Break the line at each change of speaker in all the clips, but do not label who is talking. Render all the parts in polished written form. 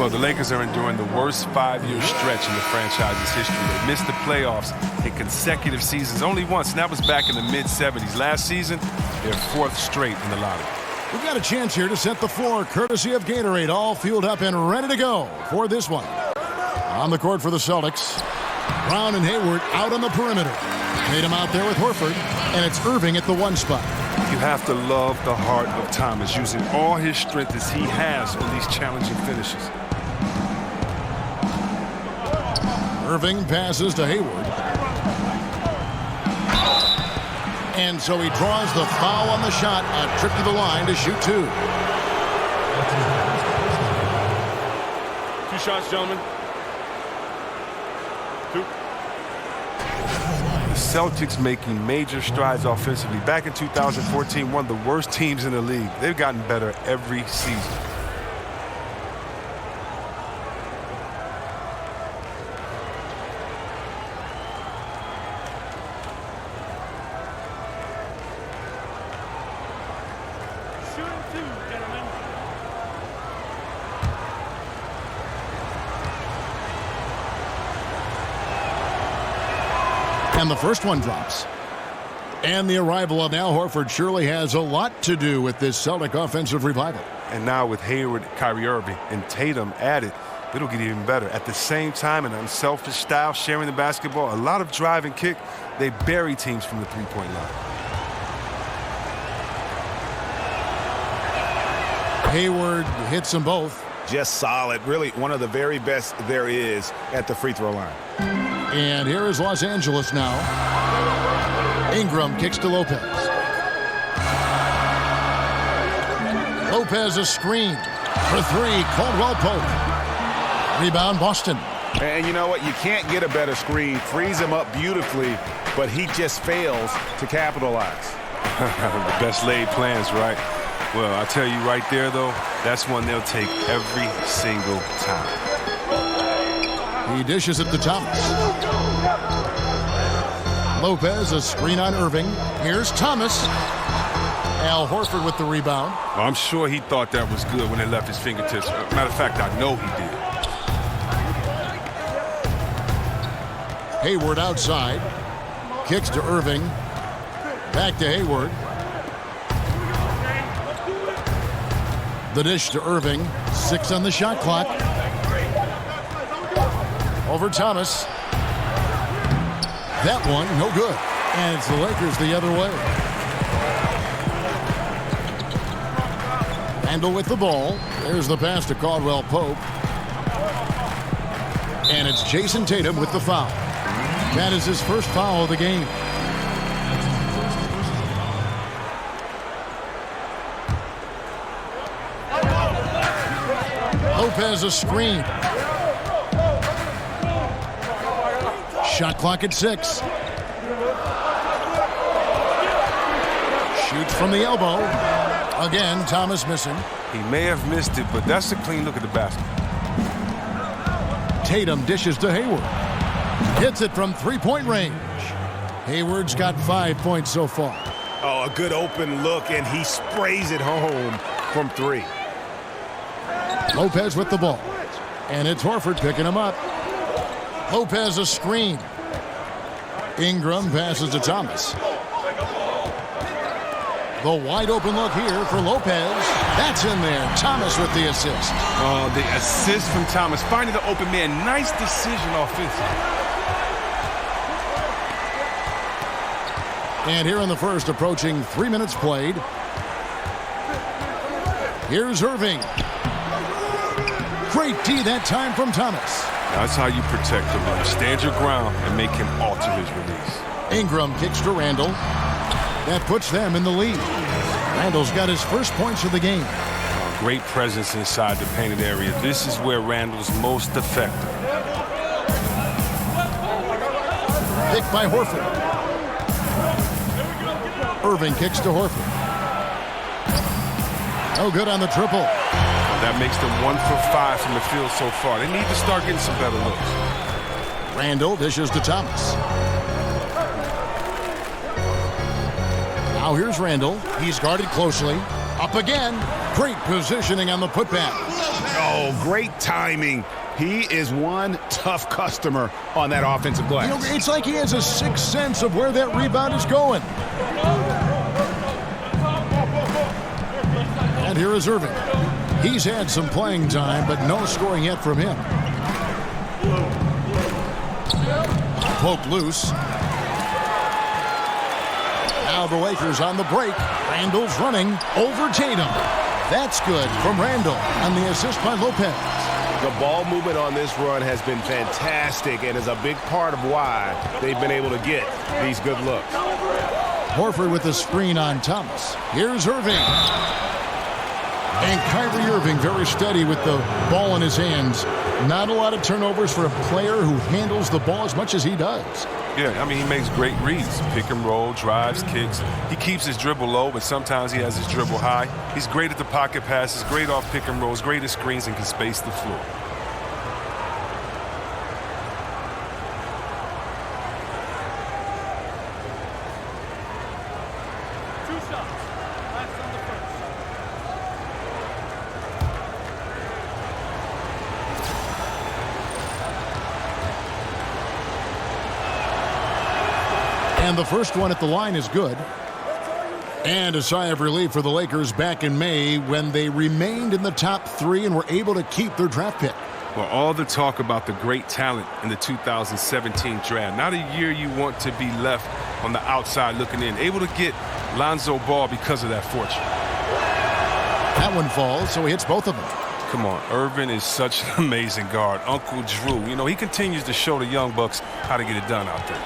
Well, the Lakers are enduring the worst 5-year stretch in the franchise's history. They missed the playoffs in consecutive seasons only once, and that was back in the mid-'70s. Last season, their 4th straight in the lottery.
We've got a chance here to set the floor, courtesy of Gatorade, all fueled up and ready to go for this one. On the court for the Celtics, Brown and Hayward out on the perimeter. Tatum out there with Horford, and it's Irving at the 1 spot.
You have to love the heart of Thomas, using all his strength as he has on these challenging finishes.
Irving passes to Hayward. And so he draws the foul on the shot. A trip to the line to shoot 2.
2 shots, gentlemen. 2. The Celtics making major strides offensively. Back in 2014, one of the worst teams in the league. They've gotten better every season.
And the first one drops. And the arrival of Al Horford surely has a lot to do with this Celtic offensive revival.
And now with Hayward, Kyrie Irving, and Tatum added, it'll get even better. At the same time, an unselfish style, sharing the basketball, a lot of drive and kick. They bury teams from the three-point line.
Hayward hits them both.
Just solid. Really one of the very best there is at the free throw line.
And here is Los Angeles now. Ingram kicks to Lopez. Lopez a screen for 3. Caldwell Pope. Rebound Boston.
And you know what? You can't get a better screen. Frees him up beautifully, but he just fails to capitalize.
The best laid plans, right? Well, I tell you right there, though, that's one they'll take every single time.
He dishes it to Thomas. Lopez, a screen on Irving. Here's Thomas. Al Horford with the rebound.
Well, I'm sure he thought that was good when it left his fingertips. Matter of fact, I know he did.
Hayward outside. Kicks to Irving. Back to Hayward. The dish to Irving. 6 on the shot clock. Over Thomas. That one, no good. And it's the Lakers the other way. Randle with the ball. There's the pass to Caldwell Pope. And it's Jason Tatum with the foul. That is his first foul of the game. Lopez a screen. Shot clock at 6. Shoots from the elbow. Again, Thomas missing.
He may have missed it, but that's a clean look at the basket.
Tatum dishes to Hayward. Hits it from 3-point range. Hayward's got 5 points so far.
Oh, a good open look, and he sprays it home from 3.
Lopez with the ball. And it's Horford picking him up. Lopez a screen. Ingram passes to Thomas. The wide open look here for Lopez. That's in there. Thomas with the assist.
Oh, the assist from Thomas. Finding the open man. Nice decision offensively.
And here in the first, approaching 3 minutes played. Here's Irving. Great D that time from Thomas.
That's how you protect the run. Stand your ground and make him alter his release.
Ingram kicks to Randle. That puts them in the lead. Randle's got his first points of the game.
Great presence inside the painted area. This is where Randle's most effective.
Picked by Horford. Irving kicks to Horford. No good on the triple.
That makes them 1 for 5 from the field so far. They need to start getting some better looks.
Randle dishes to Thomas. Now here's Randle. He's guarded closely. Up again. Great positioning on the putback.
Oh, great timing. He is one tough customer on that offensive glass.
You know, it's like he has a sixth sense of where that rebound is going. And here is Irving. He's had some playing time, but no scoring yet from him. Poked loose. Now the Lakers on the break. Randall's running over Tatum. That's good from Randall on the assist by Lopez.
The ball movement on this run has been fantastic and is a big part of why they've been able to get these good looks.
Horford with the screen on Thomas. Here's Irving. And Kyrie Irving very steady with the ball in his hands. Not a lot of turnovers for a player who handles the ball as much as he does.
Yeah, I mean, he makes great reads. Pick and roll, drives, kicks. He keeps his dribble low, but sometimes he has his dribble high. He's great at the pocket passes, great off pick and rolls, great at screens, and can space the floor.
And the first one at the line is good. And a sigh of relief for the Lakers back in May when they remained in the top three and were able to keep their draft pick.
Well, all the talk about the great talent in the 2017 draft. Not a year you want to be left on the outside looking in. Able to get Lonzo Ball because of that fortune.
That one falls, so he hits both of them.
Come on, Irvin is such an amazing guard. Uncle Drew, you know, he continues to show the young bucks how to get it done out there.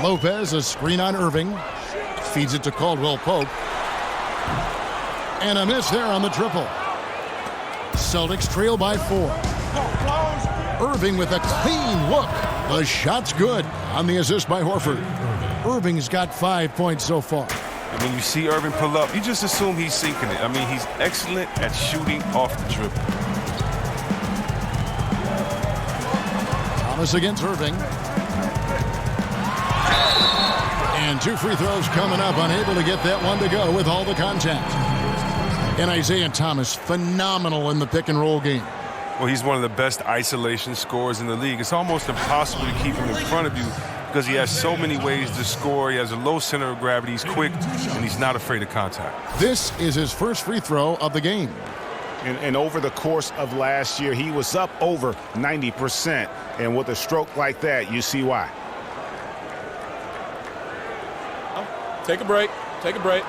Lopez, a screen on Irving. Feeds it to Caldwell Pope. And a miss there on the triple. Celtics trail by 4. Irving with a clean look. The shot's good on the assist by Horford. Irving's got 5 points so far.
And when you see Irving pull up, you just assume he's sinking it. I mean, he's excellent at shooting off the dribble.
Thomas against Irving. And 2 free throws coming up, unable to get that one to go with all the contact. And Isaiah Thomas, phenomenal in the pick and roll game.
Well, he's one of the best isolation scorers in the league. It's almost impossible to keep him in front of you because he has so many ways to score. He has a low center of gravity. He's quick, and he's not afraid of contact.
This is his first free throw of the game.
And over the course of last year, he was up over 90%. And with a stroke like that, you see why.
Take a break. Take a break.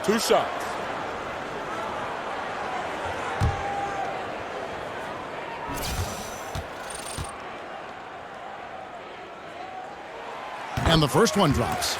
2 shots.
And the first one drops.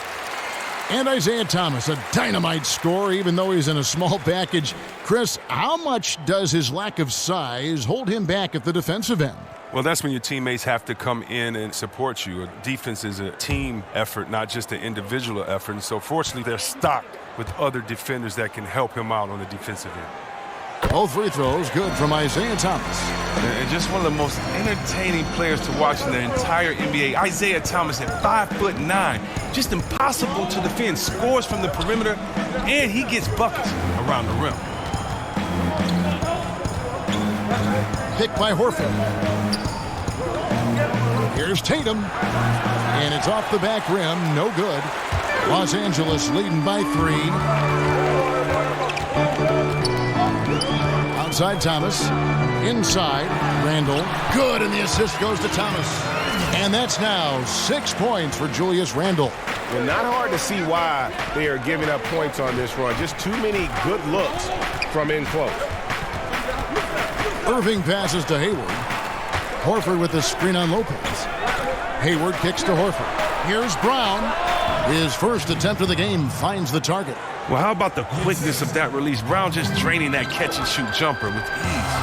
And Isaiah Thomas, a dynamite score, even though he's in a small package. Chris, how much does his lack of size hold him back at the defensive end?
Well, that's when your teammates have to come in and support you. A defense is a team effort, not just an individual effort. And so, fortunately, they're stocked with other defenders that can help him out on the defensive end.
Both free throws good from Isaiah Thomas.
And just one of the most entertaining players to watch in the entire NBA. Isaiah Thomas at 5'9", just impossible to defend. Scores from the perimeter, and he gets buckets around the rim.
Pick by Horford. Here's Tatum. And it's off the back rim. No good. Los Angeles leading by 3. Outside Thomas. Inside Randall. Good, and the assist goes to Thomas. And that's now 6 points for Julius Randle.
Well, not hard to see why they are giving up points on this run. Just too many good looks from in close.
Irving passes to Hayward. Horford with the screen on Lopez. Hayward kicks to Horford. Here's Brown. His first attempt of the game finds the target.
Well, how about the quickness of that release? Brown just draining that catch-and-shoot jumper with ease.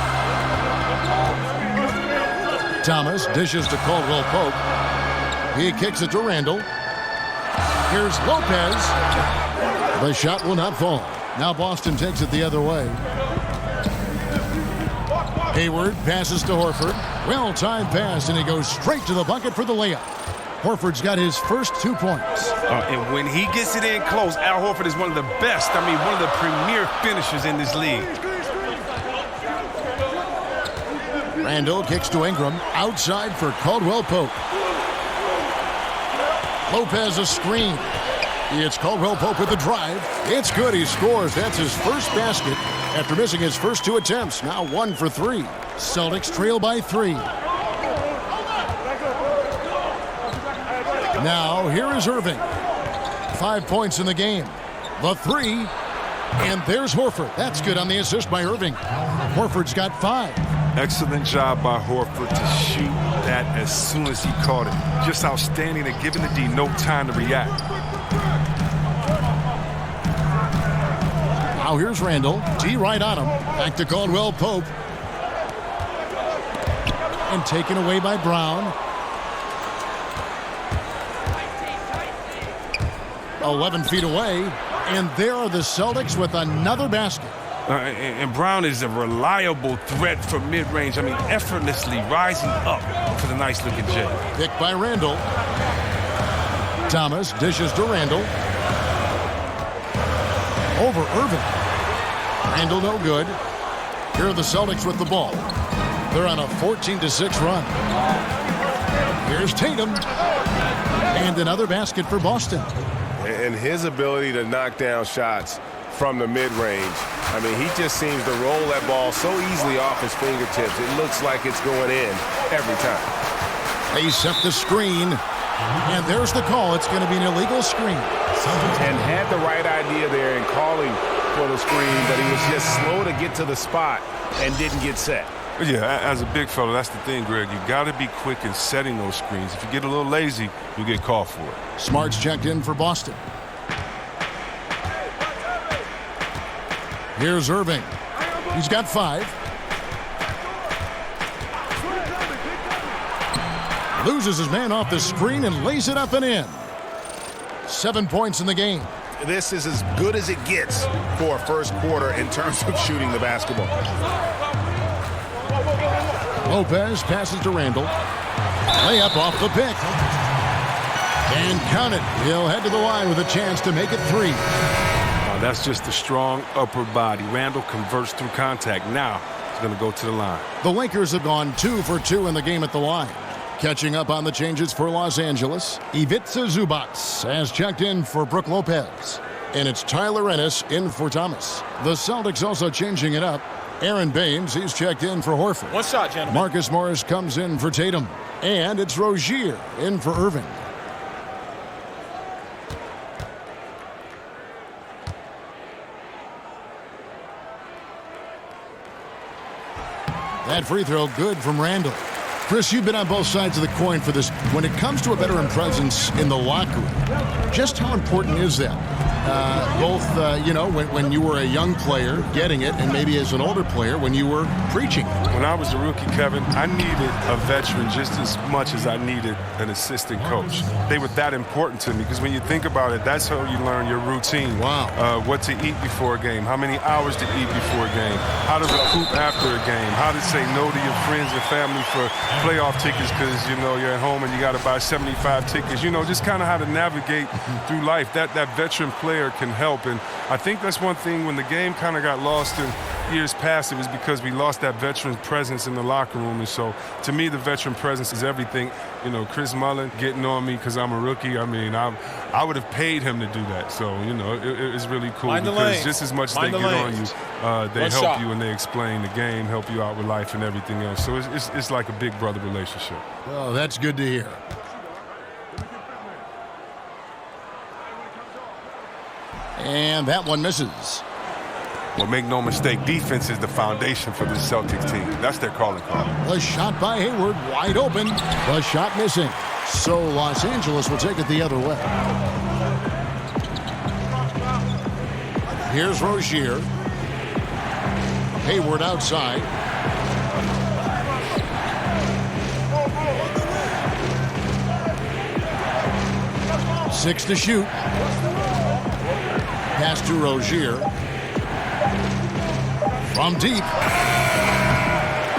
Thomas dishes to Caldwell Pope. He kicks it to Randall. Here's Lopez. The shot will not fall. Now Boston takes it the other way. Hayward passes to Horford. Well-timed pass, and he goes straight to the bucket for the layup. Horford's got his first 2 points.
And when he gets it in close, Al Horford is one of the best, one of the premier finishers in this league.
Randall kicks to Ingram. Outside for Caldwell Pope. Lopez a screen. It's Caldwell Pope with the drive. It's good. He scores. That's his first basket after missing his first 2 attempts. Now 1 for 3. Celtics trail by 3. Now here is Irving. 5 points in the game. The 3. And there's Horford. That's good on the assist by Irving. Horford's got 5.
Excellent job by Horford to shoot that as soon as he caught it. Just outstanding at giving the D no time to react.
Now here's Randall. D right on him. Back to Caldwell Pope. And taken away by Brown. 11 feet away. And there are the Celtics with another basket.
And Brown is a reliable threat from mid-range. I mean, effortlessly rising up for the nice-looking J.
Picked by Randall. Thomas dishes to Randall. Over Irving. Randall no good. Here are the Celtics with the ball. They're on a 14-6 run. Here's Tatum. And another basket for Boston.
And his ability to knock down shots from the mid-range. I mean, he just seems to roll that ball so easily off his fingertips. It looks like it's going in every time.
They set the screen. And there's the call. It's going to be an illegal screen.
And had the right idea there in calling for the screen, but he was just slow to get to the spot and didn't get set.
Yeah, as a big fella, that's the thing, Greg. You got to be quick in setting those screens. If you get a little lazy, you get called for it.
Smart's checked in for Boston. Here's Irving. He's got 5. Loses his man off the screen and lays it up and in. 7 points in the game.
This is as good as it gets for a first quarter in terms of shooting the basketball.
Lopez passes to Randall. Layup off the pick. And count it. He'll head to the line with a chance to make it 3.
That's just a strong upper body. Randall converts through contact. Now he's going to go to the line.
The Lakers have gone 2 for 2 in the game at the line. Catching up on the changes for Los Angeles, Ivica Zubac has checked in for Brook Lopez. And it's Tyler Ennis in for Thomas. The Celtics also changing it up. Aaron Baines, he's checked in for Horford.
1 shot, gentlemen.
Marcus Morris comes in for Tatum. And it's Rozier in for Irving. That free throw good from Randall. Chris, you've been on both sides of the coin for this. When it comes to a veteran presence in the locker room, just how important is that? When you were a young player getting it, and maybe as an older player when you were preaching.
When I was a rookie, Kevin, I needed a veteran just as much as I needed an assistant coach. They were that important to me because when you think about it, that's how you learn your routine.
Wow.
What to eat before a game, how many hours to eat before a game, how to recoup after a game, how to say no to your friends and family for playoff tickets because, you're at home and you got to buy 75 tickets. Just kind of how to navigate through life. That veteran player can help. And I think that's one thing when the game kind of got lost in years past, it was because we lost that veteran presence in the locker room. And so, to me, the veteran presence is everything. Chris Mullin getting on me because I'm a rookie. I mean, I would have paid him to do that. So, it's really cool because just as much as they get on you, they help you and they explain the game, help you out with life and everything else. So it's like a big brother relationship.
Oh, that's good to hear. And that one misses.
Well, make no mistake, defense is the foundation for this Celtics team. That's their calling card.
The shot by Hayward, wide open. The shot missing. So Los Angeles will take it the other way. Here's Rozier. Hayward outside. Six to shoot. Pass to Rozier. From deep.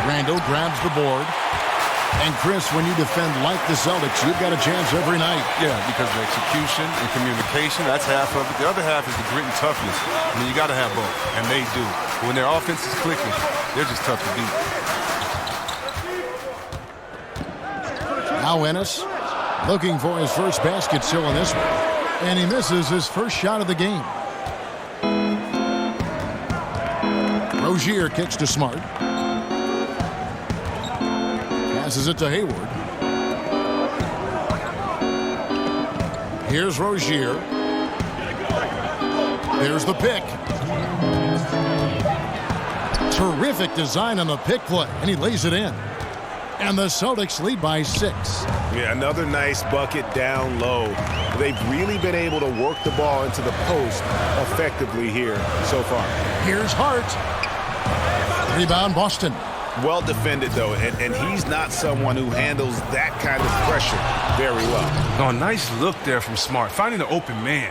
Randall grabs the board. And Chris, when you defend like the Celtics, you've got a chance every night.
Yeah, because of execution and communication, that's half of it. The other half is the grit and toughness. I mean, you got to have both, and they do. When their offense is clicking, they're just tough to beat.
Now Ennis looking for his first basket still in this one. And he misses his first shot of the game. Rozier kicks to Smart. Passes it to Hayward. Here's Rozier. There's the pick. Terrific design on the pick play, and he lays it in. And the Celtics lead by 6.
Yeah, another nice bucket down low. They've really been able to work the ball into the post effectively here so far.
Here's Hart. Rebound, Boston.
Well defended, though, and he's not someone who handles that kind of pressure very well.
Oh, nice look there from Smart, finding the open man.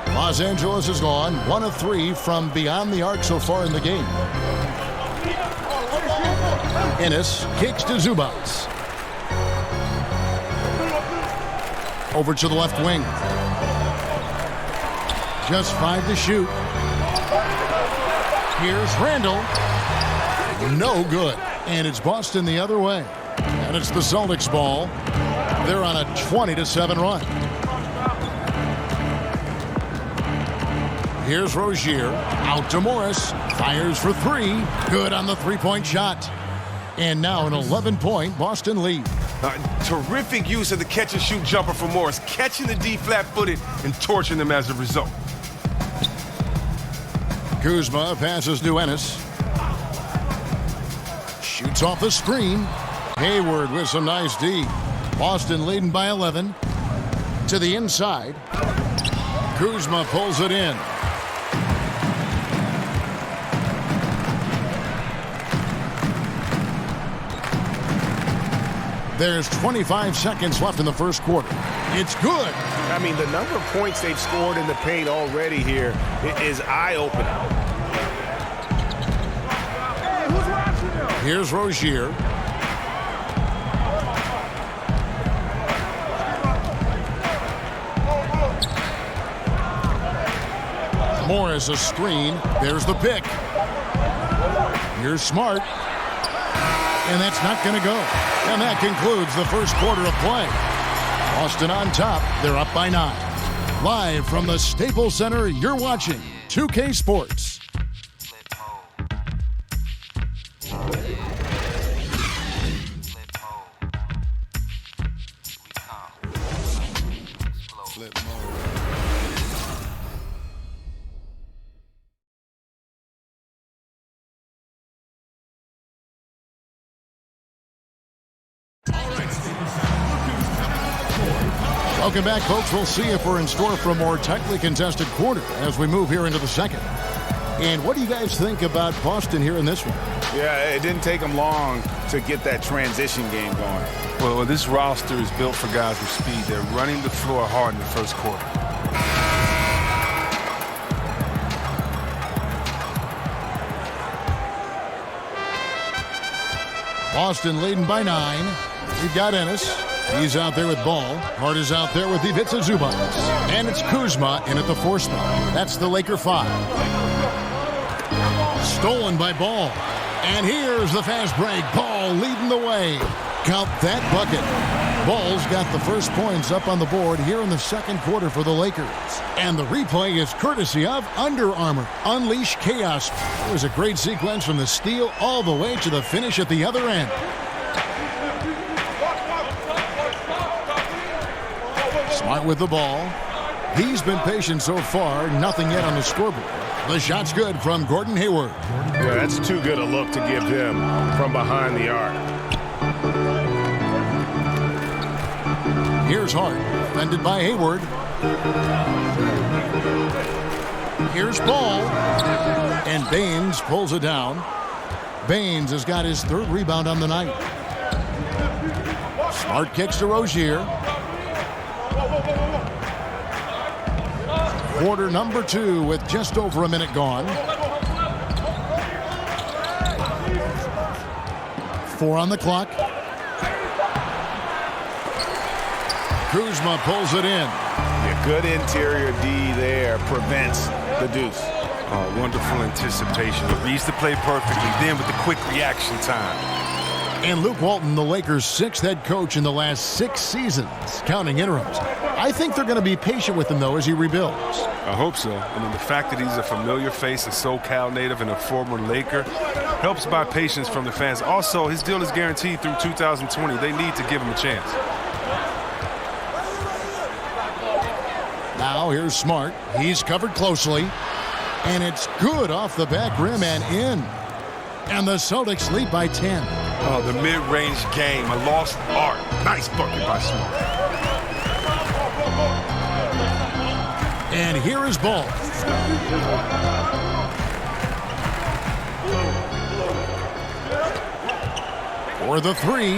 Los Angeles is gone 1 of 3 from beyond the arc so far in the game. Ennis kicks to Zubats. Over to the left wing. Just 5 to shoot. Here's Randall. No good. And it's Boston the other way. And it's the Celtics ball. They're on a 20-7 run. Here's Rozier. Out to Morris. Fires for 3. Good on the three-point shot. And now an 11-point Boston lead.
Terrific use of the catch-and-shoot jumper for Morris, catching the D flat-footed and torching them as a result.
Kuzma passes to Ennis. Shoots off the screen. Hayward with some nice D. Boston leading by 11. To the inside. Kuzma pulls it in. There's 25 seconds left in the first quarter. It's good.
I mean, the number of points they've scored in the paint already here is eye-opening.
Here's Rozier. Morris a screen. There's the pick. Here's Smart. And that's not going to go. And that concludes the first quarter of play. Boston on top. They're up by 9. Live from the Staples Center, you're watching 2K Sports. Welcome back, folks. We'll see if we're in store for a more tightly contested quarter as we move here into the second. And what do you guys think about Boston here in this one?
Yeah, it didn't take them long to get that transition game going.
Well, this roster is built for guys with speed. They're running the floor hard in the first quarter.
Boston leading by 9. We've got Ennis. He's out there with Ball. Hart is out there with Ivica Zubac. And it's Kuzma in at the 4 spot. That's the Laker 5. Stolen by Ball. And here's the fast break. Ball leading the way. Count that bucket. Ball's got the first points up on the board here in the second quarter for the Lakers. And the replay is courtesy of Under Armour. Unleash chaos. It was a great sequence from the steal all the way to the finish at the other end. Smart with the ball. He's been patient so far. Nothing yet on the scoreboard. The shot's good from Gordon Hayward.
Yeah, that's too good a look to give him from behind the arc.
Here's Hart. Defended by Hayward. Here's Ball. And Baines pulls it down. Baines has got his 3rd rebound on the night. Smart kicks to Rozier. Quarter number 2 with just over a minute gone. 4 on the clock. Kuzma pulls it in.
Yeah, good interior D there prevents the deuce.
Oh, wonderful anticipation. Reads the play perfectly. Then with the quick reaction time.
And Luke Walton, the Lakers' 6th head coach in the last 6 seasons, counting interims. I think they're going to be patient with him, though, as he rebuilds.
I hope so. I mean, the fact that he's a familiar face, a SoCal native, and a former Laker helps buy patience from the fans. Also, his deal is guaranteed through 2020. They need to give him a chance.
Now here's Smart. He's covered closely. And it's good off the back rim and in. And the Celtics lead by 10.
Oh, the mid-range game, a lost art. Nice bucket by Smart.
And here is Ball. For the 3.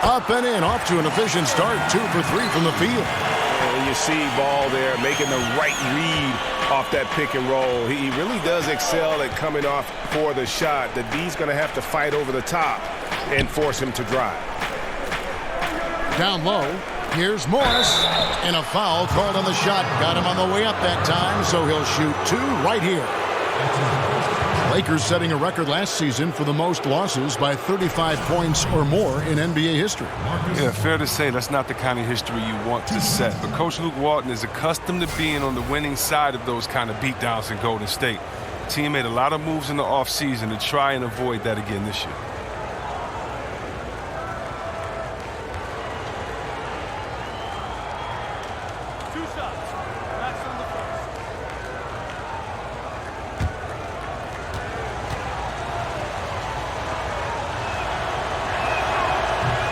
Up and in. Off to an efficient start. 2 for 3 from the field.
And you see Ball there making the right read off that pick and roll. He really does excel at coming off for the shot. The D's going to have to fight over the top and force him to drive.
Down low. Here's Morris. And a foul called on the shot. Got him on the way up that time, so he'll shoot 2 right here. Lakers setting a record last season for the most losses by 35 points or more in NBA history.
Yeah, fair to say that's not the kind of history you want to set. But Coach Luke Walton is accustomed to being on the winning side of those kind of beatdowns in Golden State. The team made a lot of moves in the offseason to try and avoid that again this year.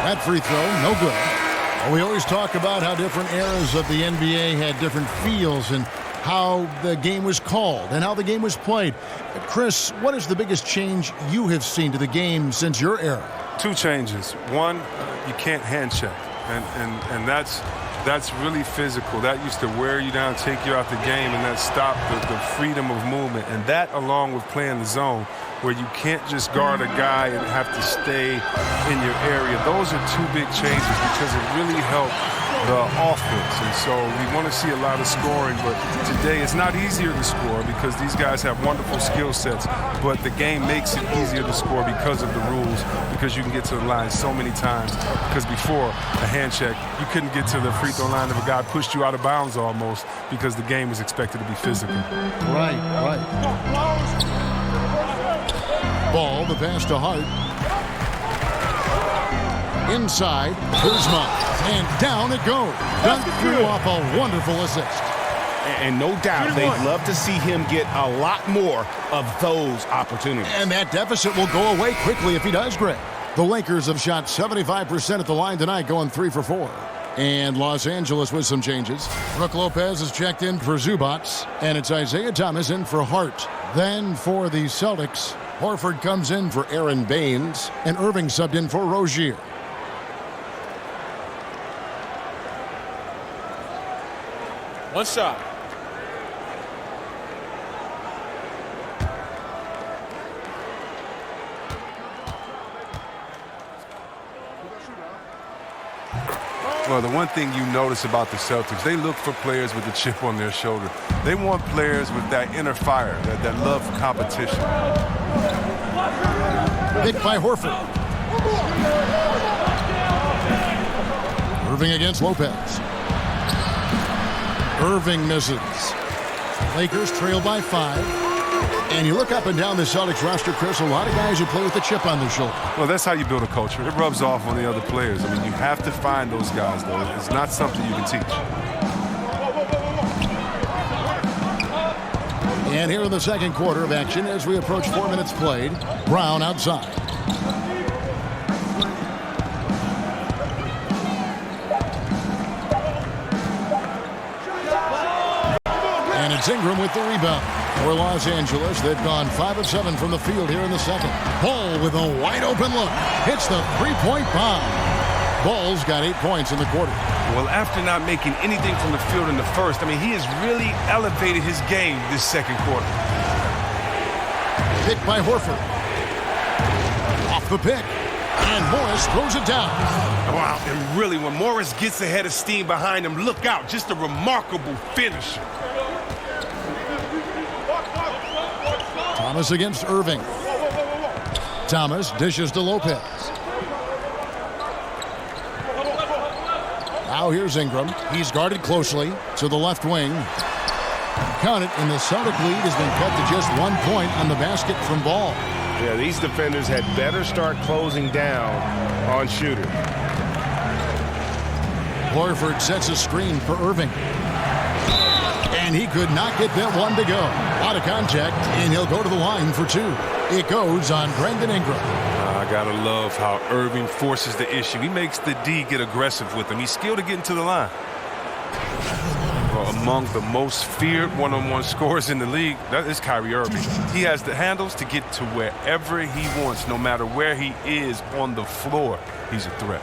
That free throw, no good. We always talk about how different eras of the NBA had different feels and how the game was called and how the game was played. Chris, what is the biggest change you have seen to the game since your era?
2 changes. One, you can't hand check, and that's really physical. That used to wear you down, take you out the game, and that stopped the freedom of movement. And that, along with playing the zone, where you can't just guard a guy and have to stay in your area. Those are 2 big changes because it really helped the offense. And so we want to see a lot of scoring, but today it's not easier to score because these guys have wonderful skill sets, but the game makes it easier to score because of the rules, because you can get to the line so many times. Because before a hand check, you couldn't get to the free throw line if a guy pushed you out of bounds almost because the game was expected to be physical.
Right. Ball, the pass to Hart. Inside, Kuzma. And down it goes. Dunked through off a wonderful assist.
And no doubt they'd love to see him get a lot more of those opportunities.
And that deficit will go away quickly if he does, Greg. The Lakers have shot 75% at the line tonight, going 3 for 4. And Los Angeles with some changes. Brook Lopez is checked in for Zubats. And it's Isaiah Thomas in for Hart. Then for the Celtics, Horford comes in for Aaron Baines. And Irving subbed in for Rozier.
One shot.
Well, the one thing you notice about the Celtics, they look for players with a chip on their shoulder. They want players with that inner fire, that love for competition.
Picked by Horford. Irving against Lopez. Irving misses. Lakers trail by 5. And you look up and down the Celtics roster, Chris, a lot of guys who play with a chip on their shoulder.
Well, that's how you build a culture. It rubs off on the other players. I mean, you have to find those guys, though. It's not something you can teach.
And here in the second quarter of action, as we approach 4 minutes played, Brown outside. And it's Ingram with the rebound. For Los Angeles, they've gone 5 of 7 from the field here in the second. Ball with a wide-open look. Hits the three-point bomb. Ball's got 8 points in the quarter.
Well, after not making anything from the field in the first, I mean, he has really elevated his game this second quarter.
Picked by Horford. Off the pick. And Morris throws it down.
Wow, and really, when Morris gets ahead of steam behind him, look out. Just a remarkable finisher.
Thomas against Irving. Thomas dishes to Lopez. Now here's Ingram. He's guarded closely to the left wing. Count it, and the Celtic lead has been cut to just 1 point on the basket from Ball.
Yeah, these defenders had better start closing down on Shooter.
Horford sets a screen for Irving. And he could not get that one to go. A lot of contact, and he'll go to the line for two. It goes on Brandon Ingram.
I gotta love how Irving forces the issue. He makes the D get aggressive with him. He's skilled at getting to the line. Well, among the most feared one-on-one scorers in the league, that is Kyrie Irving. He has the handles to get to wherever he wants, no matter where he is on the floor. He's a threat.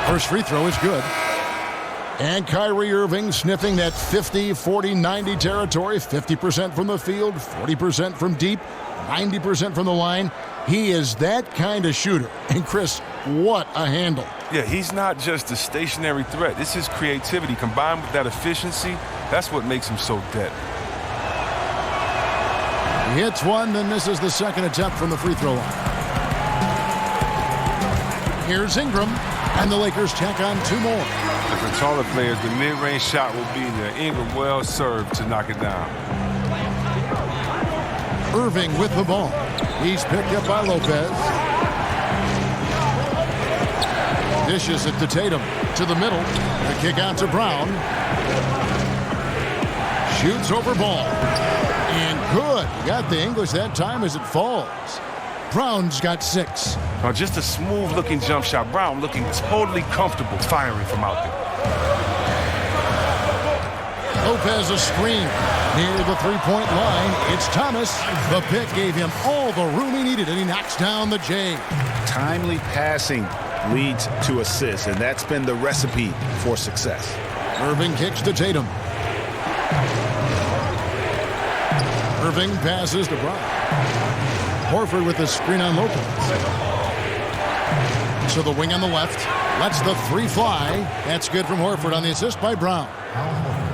First free throw is good. And Kyrie Irving sniffing that 50, 40, 90 territory. 50% from the field, 40% from deep, 90% from the line. He is that kind of shooter. And Chris, what a handle.
Yeah, he's not just a stationary threat. This is creativity combined with that efficiency. That's what makes him so deadly.
He hits one, then misses the second attempt from the free throw line. Here's Ingram. And the Lakers tack on two more.
For taller players, the mid-range shot will be there. Ingram well served to knock it down.
Irving with the ball. He's picked up by Lopez. Dishes it to Tatum. To the middle. The kick out to Brown. Shoots over Ball. And good. Got the English that time as it falls. Brown's got 6.
Just a smooth-looking jump shot. Brown looking totally comfortable firing from out there.
Lopez a screen. Near the three-point line, it's Thomas. The pick gave him all the room he needed, and he knocks down the J.
Timely passing leads to assists, and that's been the recipe for success.
Irving kicks to Tatum. Irving passes to Brown. Horford with the screen on Lopez. So the wing on the left lets the three fly. That's good from Horford on the assist by Brown.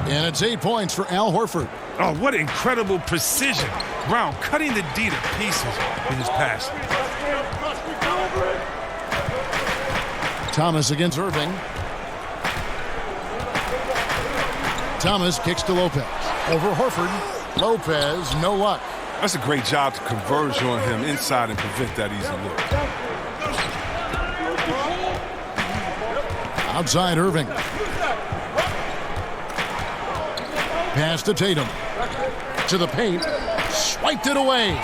And it's 8 points for Al Horford.
Oh, what incredible precision. Brown cutting the D to pieces in his pass.
Thomas against Irving. Thomas kicks to Lopez. Over Horford. Lopez, no luck.
That's a great job to converge on him inside and prevent that easy look.
Outside Irving. Pass to Tatum. To the paint. Swiped it away.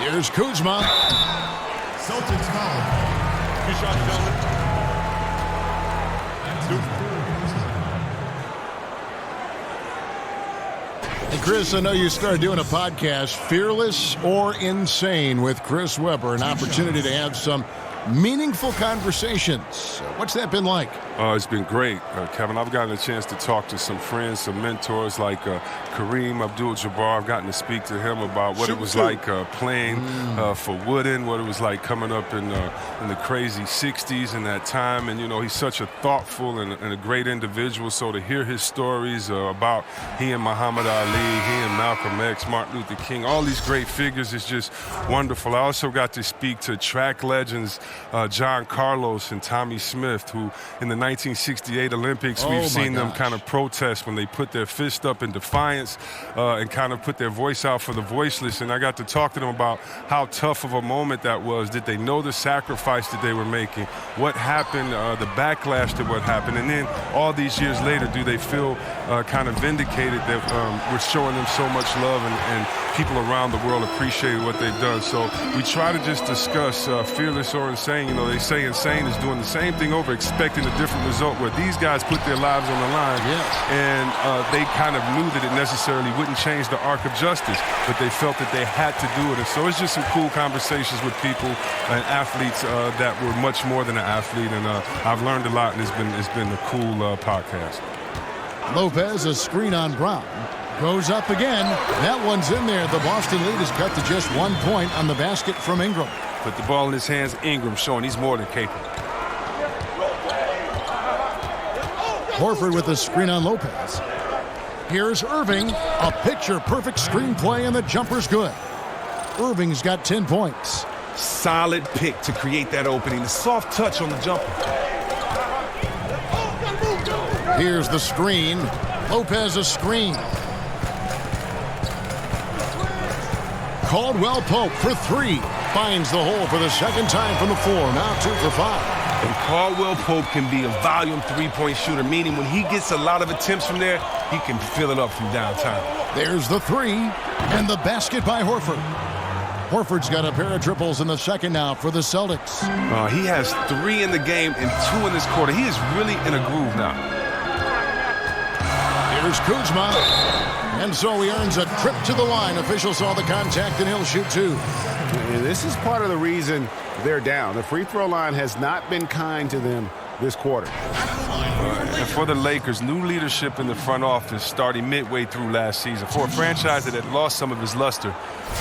Here's Kuzma.
Celtics foul.
Good shot, gentlemen.
Hey, Chris, I know you started doing a podcast, Fearless or Insane, with Chris Webber, an opportunity to have some meaningful conversations. What's that been like?
It's been great, Kevin. I've gotten a chance to talk to some friends, some mentors like Kareem Abdul-Jabbar. I've gotten to speak to him about what it was like playing for Wooden, what it was like coming up in the crazy 60s in that time. And, you know, he's such a thoughtful and a great individual. So to hear his stories about he and Muhammad Ali, he and Malcolm X, Martin Luther King, all these great figures is just wonderful. I also got to speak to track legends John Carlos and Tommy Smith, who in the 1968 Olympics, we've seen them kind of protest when they put their fist up in defiance and kind of put their voice out for the voiceless. And I got to talk to them about how tough of a moment that was. Did they know the sacrifice that they were making? What happened, the backlash to what happened? And then all these years later, do they feel kind of vindicated that we're showing them so much love and people around the world appreciate what they've done? So we try to just discuss fearless or insane. You know, they say insane is doing the same thing over, expecting a different result, where these guys put their lives on the line. And they kind of knew that it necessarily wouldn't change the arc of justice, but they felt that they had to do it. And so it's just some cool conversations with people and athletes that were much more than an athlete. And I've learned a lot, and it's been a cool podcast.
Lopez, a screen on Brown. Goes up again. That one's in there. The Boston lead is cut to just 1 point on the basket from Ingram.
Put the ball in his hands. Ingram showing he's more than capable.
Horford with a screen on Lopez. Here's Irving. A picture-perfect screenplay, and the jumper's good. Irving's got 10 points.
Solid pick to create that opening. The soft touch on the jumper.
Here's the screen. Lopez a screen. Caldwell Pope for 3. Finds the hole for the second time from the floor. Now 2 for 5.
And Caldwell Pope can be a volume three-point shooter, meaning when he gets a lot of attempts from there, he can fill it up from downtown.
There's the 3. And the basket by Horford. Horford's got a pair of triples in the second now for the Celtics.
He has 3 in the game and 2 in this quarter. He is really in a groove now.
Here's Kuzma. And so he earns a trip to the line. Officials saw the contact, and he'll shoot 2.
This is part of the reason they're down. The free throw line has not been kind to them this quarter.
And for the Lakers, new leadership in the front office starting midway through last season. For a franchise that had lost some of its luster,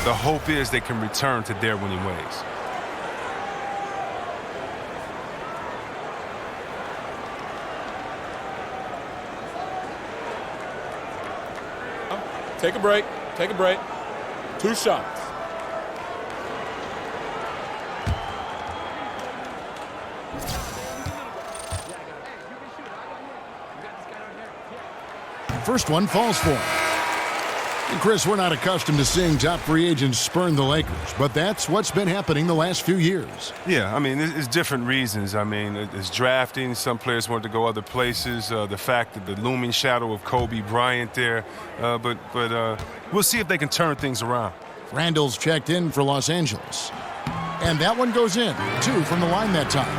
the hope is they can return to their winning ways.
Take a break. Take a break. 2 shots.
First one falls for him. And Chris, we're not accustomed to seeing top free agents spurn the Lakers, but that's what's been happening the last few years.
Yeah, I mean, it's different reasons. I mean, it's drafting. Some players want to go other places. The fact that the looming shadow of Kobe Bryant there. But we'll see if they can turn things around.
Randall's checked in for Los Angeles. And that one goes in. 2 from the line that time.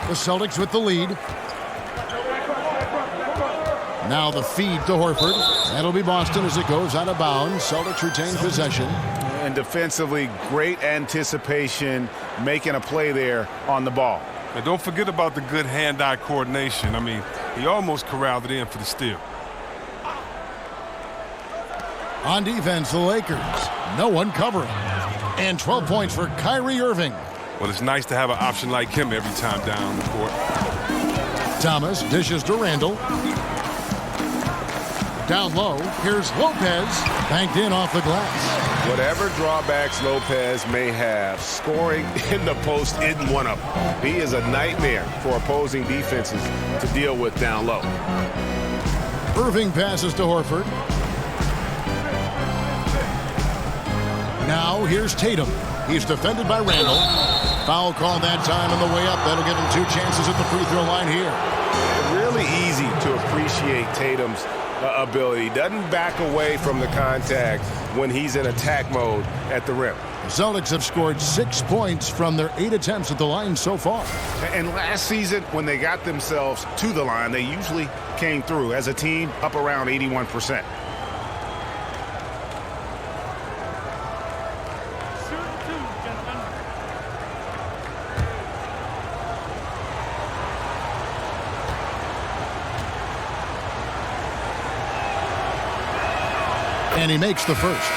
The Celtics with the lead. Now the feed to Horford. That'll be Boston as it goes out of bounds. Celtics retain possession.
And defensively, great anticipation, making a play there on the ball.
And don't forget about the good hand-eye coordination. I mean, he almost corralled it in for the steal.
On defense, the Lakers. No one covering. And 12 points for Kyrie Irving.
Well, it's nice to have an option like him every time down the court.
Thomas dishes to Randall. Down low, here's Lopez, banked in off the glass.
Whatever drawbacks Lopez may have, scoring in the post isn't one of them. He is a nightmare for opposing defenses to deal with down low.
Irving passes to Horford. Now here's Tatum. He's defended by Randall. Foul call that time on the way up. That'll give him 2 chances at the free throw line here.
Really easy to appreciate Tatum's ability. Doesn't back away from the contact when he's in attack mode at the rim.
The Celtics have scored 6 points from their 8 attempts at the line so far.
And last season, when they got themselves to the line, they usually came through as a team up around 81%.
And he makes the first.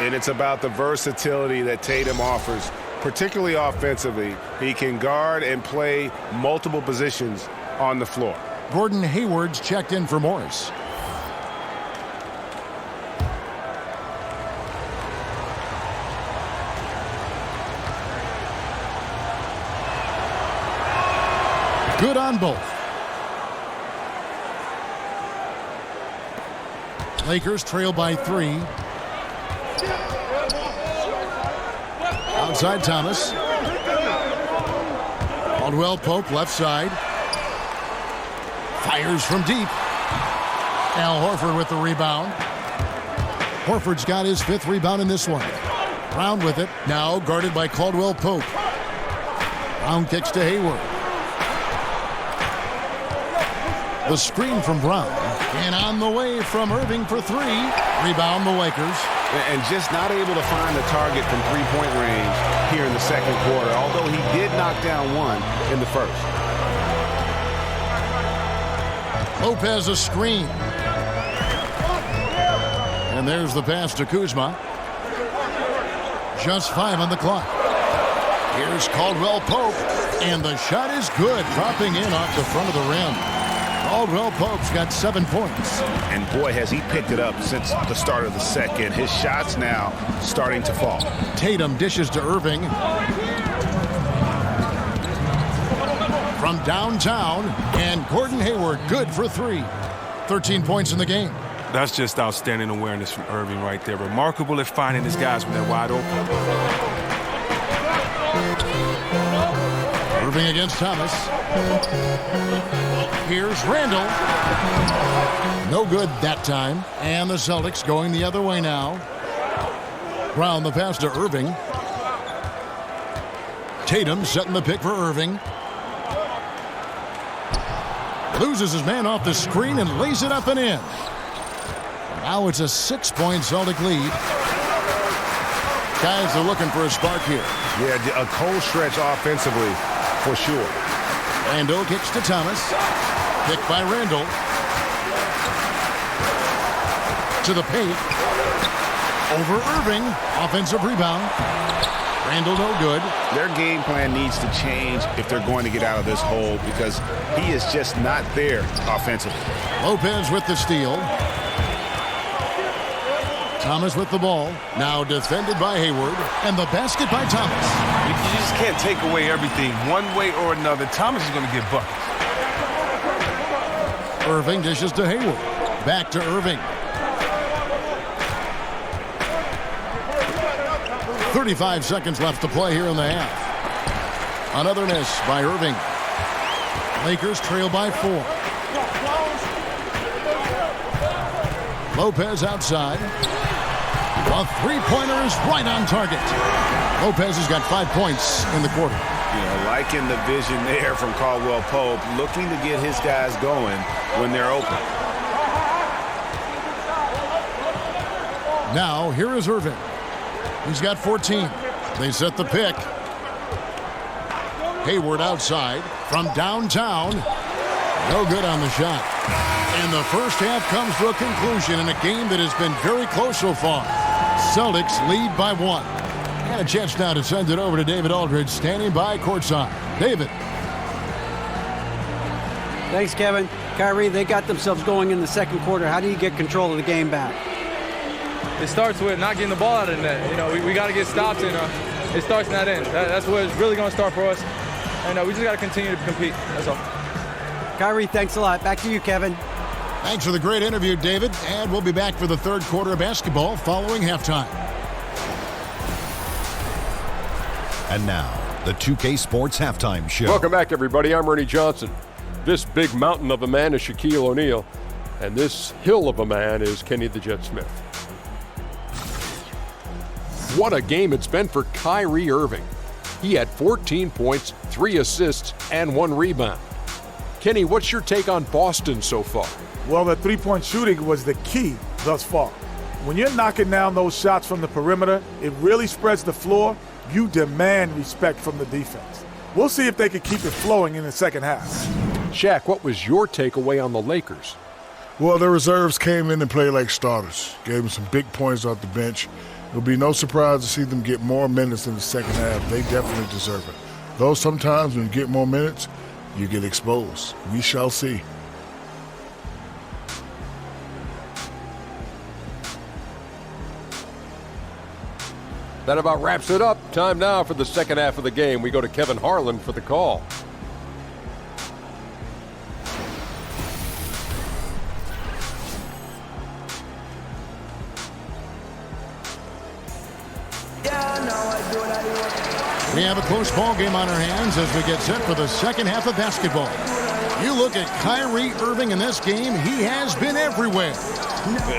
And it's about the versatility that Tatum offers, particularly offensively. He can guard and play multiple positions on the floor.
Gordon Hayward's checked in for Morris. Good on both. Lakers trail by 3. Outside Thomas. Caldwell Pope left side. Fires from deep. Al Horford with the rebound. Horford's got his 5th rebound in this one. Brown with it. Now guarded by Caldwell Pope. Brown kicks to Hayward. The screen from Brown. And on the way from Irving for 3. Rebound the Lakers.
And just not able to find the target from three-point range here in the second quarter, although he did knock down one in the first.
Lopez a screen. And there's the pass to Kuzma. Just 5 on the clock. Here's Caldwell Pope, and the shot is good, dropping in off the front of the rim. Caldwell Pope's got 7 points.
And boy, has he picked it up since the start of the second. His shots now starting to fall.
Tatum dishes to Irving. From downtown, and Gordon Hayward good for 3. 13 points in the game.
That's just outstanding awareness from Irving right there. Remarkable at finding his guys when they're wide open.
Irving against Thomas. Here's Randall. No good that time. And the Celtics going the other way now. Brown the pass to Irving. Tatum setting the pick for Irving. Loses his man off the screen and lays it up and in. Now it's a 6-point Celtic lead. Guys are looking for a spark here.
Yeah, a cold stretch offensively, for sure.
Randall kicks to Thomas. Picked by Randall. To the paint. Over Irving. Offensive rebound. Randall no good.
Their game plan needs to change if they're going to get out of this hole because he is just not there offensively.
Lopez with the steal. Thomas with the ball. Now defended by Hayward. And the basket by Thomas.
You just can't take away everything one way or another. Thomas is going to get buckets.
Irving dishes to Hayward. Back to Irving. 35 seconds left to play here in the half. Another miss by Irving. Lakers trail by 4. Lopez outside. A three-pointer is right on target. Lopez has got 5 points in the quarter.
Yeah, liking the vision there from Caldwell Pope, looking to get his guys going when they're open.
Now, here is Irving. He's got 14. They set the pick. Hayward outside from downtown. No good on the shot. And the first half comes to a conclusion in a game that has been very close so far. Celtics lead by 1. And a chance now to send it over to David Aldridge, standing by courtside. David.
Thanks, Kevin. Kyrie, they got themselves going in the second quarter. How do you get control of the game back?
It starts with not getting the ball out of the net. You know, we got to get stops, and it starts in that end. That's where it's really going to start for us. And we just got to continue to compete. That's all.
Kyrie, thanks a lot. Back to you, Kevin.
Thanks for the great interview, David. And we'll be back for the third quarter of basketball following halftime.
And now, the 2K Sports Halftime Show.
Welcome back, everybody. I'm Ernie Johnson. This big mountain of a man is Shaquille O'Neal, and this hill of a man is Kenny the Jet Smith. What a game it's been for Kyrie Irving. He had 14 points, 3 assists, and 1 rebound. Kenny, what's your take on Boston so far?
Well, the three-point shooting was the key thus far. When you're knocking down those shots from the perimeter, it really spreads the floor. You demand respect from the defense. We'll see if they can keep it flowing in the second half.
Shaq, what was your takeaway on the Lakers?
Well, the reserves came in and played like starters. Gave them some big points off the bench. It'll be no surprise to see them get more minutes in the second half. They definitely deserve it. Though sometimes when you get more minutes, you get exposed. We shall see.
That about wraps it up. Time now for the second half of the game. We go to Kevin Harlan for the call.
We have a close ball game on our hands as we get set for the second half of basketball. You look at Kyrie Irving in this game, he has been everywhere.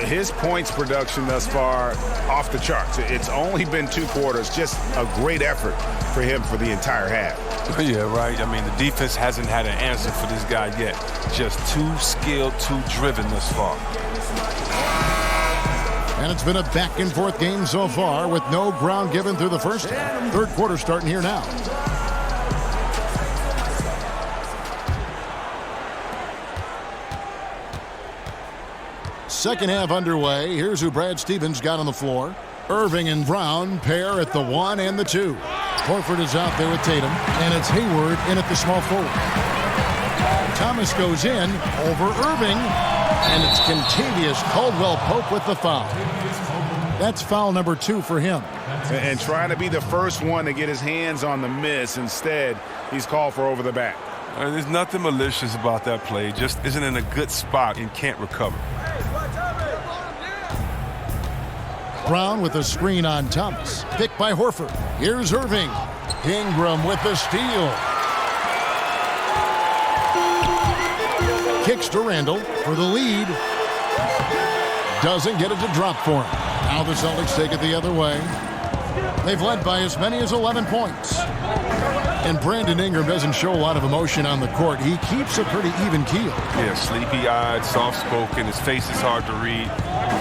His points production thus far off the charts. It's only been 2 quarters. Just a great effort for him for the entire half.
Yeah, right. I mean, the defense hasn't had an answer for this guy yet. Just too skilled, too driven thus far.
And it's been a back-and-forth game so far with no ground given through the first half. Third quarter starting here now. Second half underway. Here's who Brad Stevens got on the floor. Irving and Brown pair at the 1 and the 2. Horford is out there with Tatum, and it's Hayward in at the small forward. Thomas goes in over Irving, and it's Kentavious Caldwell-Pope with the foul. That's foul number 2 for him.
And trying to be the first one to get his hands on the miss. Instead, he's called for over the back.
There's nothing malicious about that play. Just isn't in a good spot and can't recover.
Brown with a screen on Thomas. Picked by Horford. Here's Irving. Ingram with the steal. Kicks to Randall for the lead. Doesn't get it to drop for him. Now the Celtics take it the other way. They've led by as many as 11 points. And Brandon Ingram doesn't show a lot of emotion on the court. He keeps a pretty even keel.
Yeah, sleepy-eyed, soft-spoken. His face is hard to read.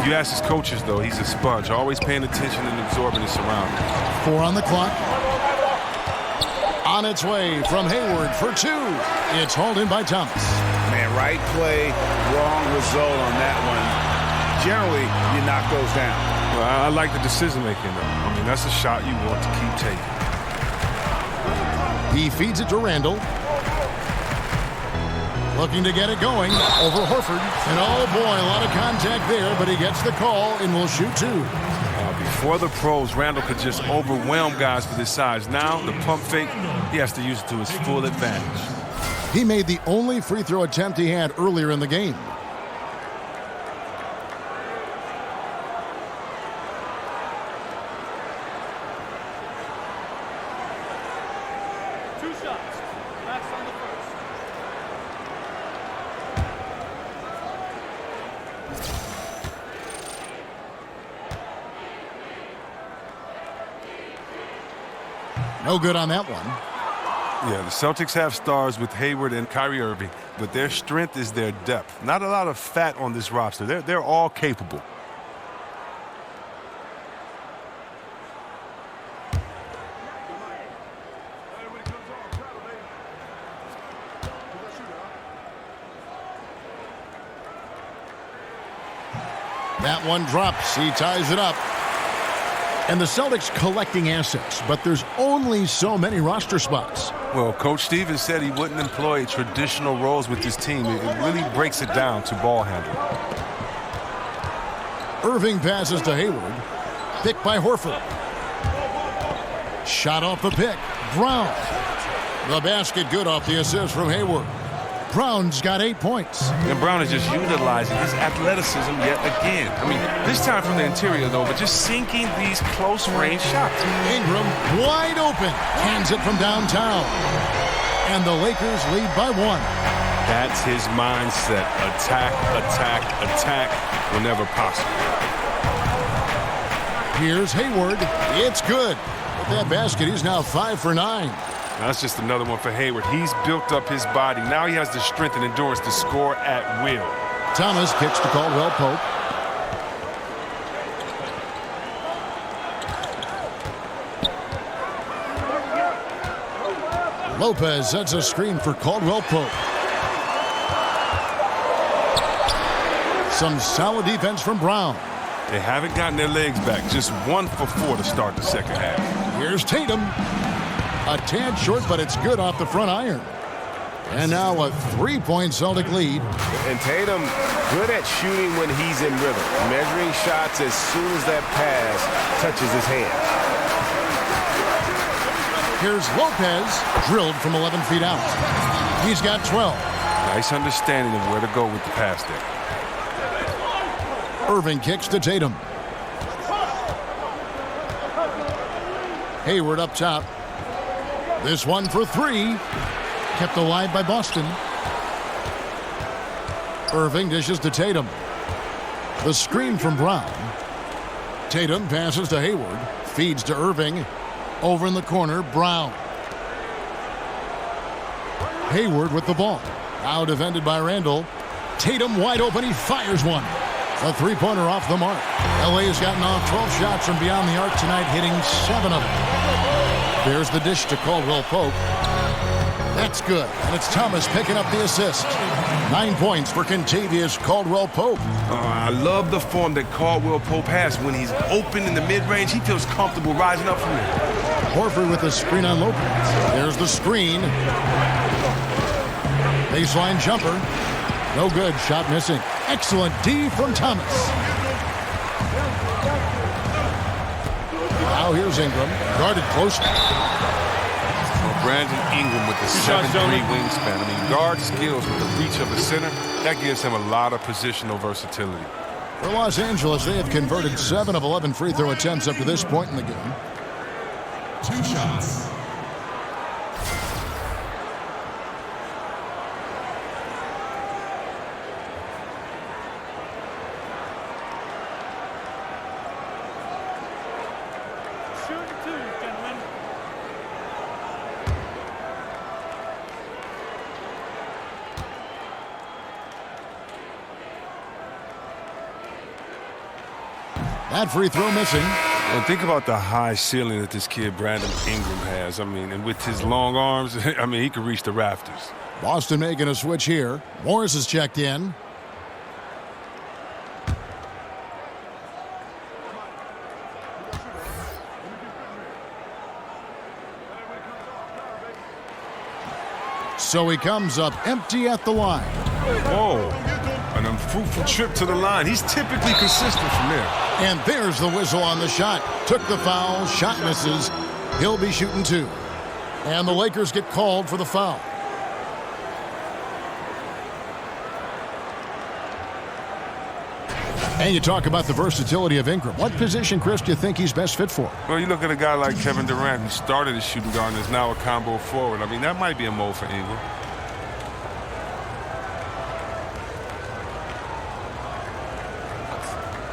If you ask his coaches, though, he's a sponge, always paying attention and absorbing his surroundings.
4 on the clock. On its way from Hayward for 2. It's hauled in by Thomas.
Man, right play, wrong result on that one. Generally, you knock those down.
Well, I like the decision-making, though. I mean, that's a shot you want to keep taking.
He feeds it to Randall. Looking to get it going over Horford. And oh boy, a lot of contact there, but he gets the call and will shoot 2.
Before the pros, Randall could just overwhelm guys with his size. Now, the pump fake, he has to use it to his full advantage.
He made the only free throw attempt he had earlier in the game. No good on that one.
Yeah, the Celtics have stars with Hayward and Kyrie Irving, but their strength is their depth. Not a lot of fat on this roster. They're all capable.
That one drops. He ties it up. And the Celtics collecting assets, but there's only so many roster spots.
Well, Coach Stevens said he wouldn't employ traditional roles with this team. It really breaks it down to ball handling.
Irving passes to Hayward. Picked by Horford. Shot off the pick. Brown. The basket good off the assist from Hayward. Brown's got 8 points.
And Brown is just utilizing his athleticism yet again. I mean, this time from the interior, though, but just sinking these close-range shots.
Ingram wide open. Hands it from downtown. And the Lakers lead by 1.
That's his mindset. Attack, attack, attack whenever possible.
Here's Hayward. It's good. With that basket, he's now 5 for 9.
That's just another one for Hayward. He's built up his body. Now he has the strength and endurance to score at will.
Thomas kicks to Caldwell-Pope. Lopez sets a screen for Caldwell-Pope. Some solid defense from Brown.
They haven't gotten their legs back. Just 1 for 4 to start the second half.
Here's Tatum. A tad short, but it's good off the front iron. And now a 3-point Celtic lead.
And Tatum good at shooting when he's in rhythm. Measuring shots as soon as that pass touches his hand.
Here's Lopez, drilled from 11 feet out. He's got 12.
Nice understanding of where to go with the pass there.
Irving kicks to Tatum. Hayward up top. This one for 3. Kept alive by Boston. Irving dishes to Tatum. The screen from Brown. Tatum passes to Hayward. Feeds to Irving. Over in the corner, Brown. Hayward with the ball. Now defended by Randall. Tatum wide open. He fires one. A 3-pointer off the mark. LA has gotten off 12 shots from beyond the arc tonight, hitting 7 of them. There's the dish to Caldwell-Pope. That's good. And it's Thomas picking up the assist. 9 points for Kentavious Caldwell-Pope.
I love the form that Caldwell-Pope has. When he's open in the mid-range, he feels comfortable rising up from there.
Horford with the screen on Lopez. There's the screen. Baseline jumper. No good. Shot missing. Excellent D from Thomas. Now here's Ingram. Guarded closely.
Brandon Ingram with the 7'3" wingspan. I mean, guard skills with the reach of the center, that gives him a lot of positional versatility.
For Los Angeles, they have converted 7 of 11 free throw attempts up to this point in the game.
2 shots.
That free throw missing.
And think about the high ceiling that this kid Brandon Ingram has. I mean, and with his long arms, I mean, he could reach the rafters.
Boston making a switch here. Morris is checked in. So he comes up empty at the line.
Whoa. An unfruitful trip to the line. He's typically consistent from there.
And there's the whistle on the shot. Took the foul. Shot misses. He'll be shooting 2. And the Lakers get called for the foul. And you talk about the versatility of Ingram. What position, Chris, do you think he's best fit for?
Well, you look at a guy like Kevin Durant, who started as shooting guard and is now a combo forward. I mean, that might be a mold for Ingram.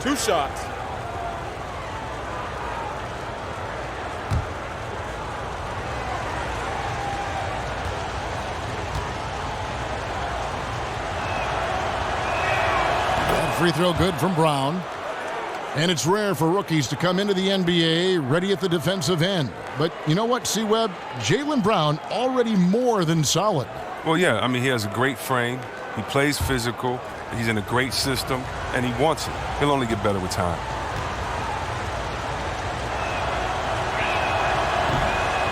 Two shots.
Free throw good from Brown. And it's rare for rookies to come into the NBA ready at the defensive end. But you know what, C-Web? Jaylen Brown already more than solid.
Well, yeah, I mean, he has a great frame. He plays physical. He's in a great system, and he wants it. He'll only get better with time.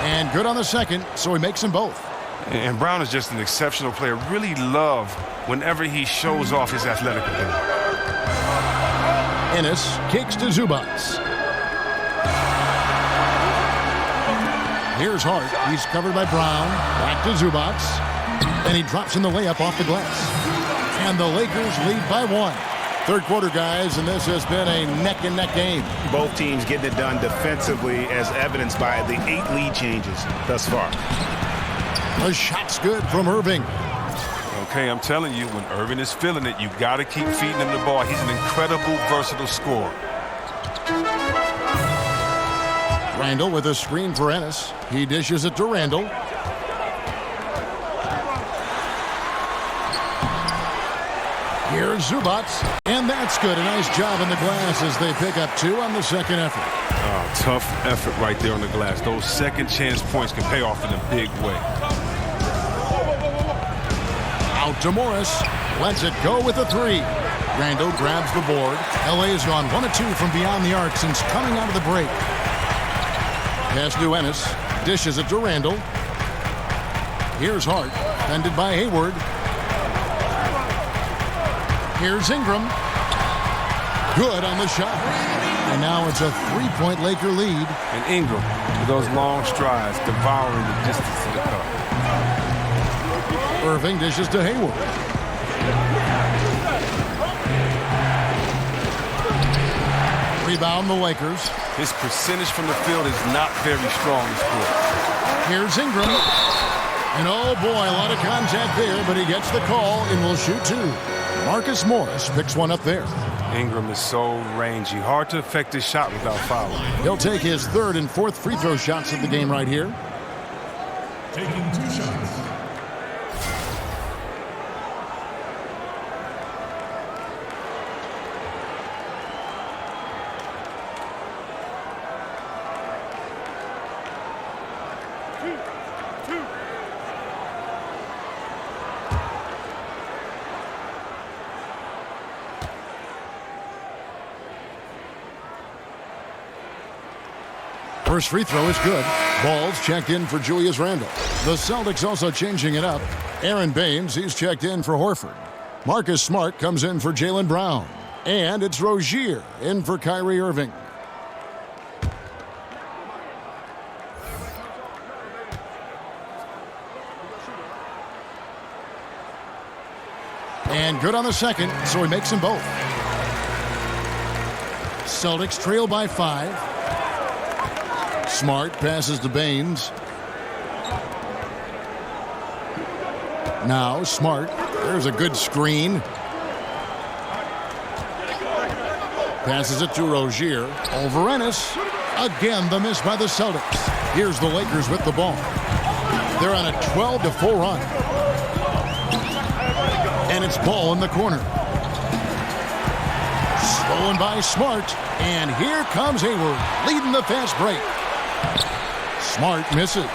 And good on the second, so he makes them both.
And Brown is just an exceptional player. Really love whenever he shows off his athletic ability.
Ennis kicks to Zubats. Here's Hart. He's covered by Brown. Back to Zubats. And he drops in the layup off the glass. And the Lakers lead by 1. Third quarter, guys, and this has been a neck-and-neck game.
Both teams getting it done defensively, as evidenced by the 8 lead changes thus far.
The shot's good from Irving.
Okay, I'm telling you, when Irving is feeling it, you got to keep feeding him the ball. He's an incredible, versatile scorer.
Randall with a screen for Ennis. He dishes it to Randall. Here's Zubats, and that's good. A nice job in the glass as they pick up 2 on the second effort.
Oh, tough effort right there on the glass. Those second chance points can pay off in a big way.
Out to Morris. Lets it go with a 3. Randall grabs the board. LA has gone 1 of 2 from beyond the arc since coming out of the break. Pass to Ennis. Dishes it to Randall. Here's Hart. Fended by Hayward. Here's Ingram. Good on the shot. And now it's a 3-point Laker lead.
And Ingram, with those long strides, devouring the distance to the cup.
Irving dishes to Hayward. Rebound the Lakers.
His percentage from the field is not very strong this quarter.
Here's Ingram. And oh boy, a lot of contact there, but he gets the call and will shoot 2. Marcus Morris picks one up there.
Ingram is so rangy. Hard to affect his shot without fouling.
He'll take his 3rd and 4th free throw shots of the game right here.
Taking 2 shots.
First free throw is good. Ball's checked in for Julius Randle. The Celtics also changing it up. Aaron Baines, he's checked in for Horford. Marcus Smart comes in for Jaylen Brown. And it's Rozier in for Kyrie Irving. And good on the second, so he makes them both. Celtics trail by 5. Smart passes to Baines. Now Smart. There's a good screen. Passes it to Rozier. Over Ennis. Again, the miss by the Celtics. Here's the Lakers with the ball. They're on a 12-4 run. And it's Ball in the corner. Stolen by Smart. And here comes Hayward, leading the fast break. Smart misses.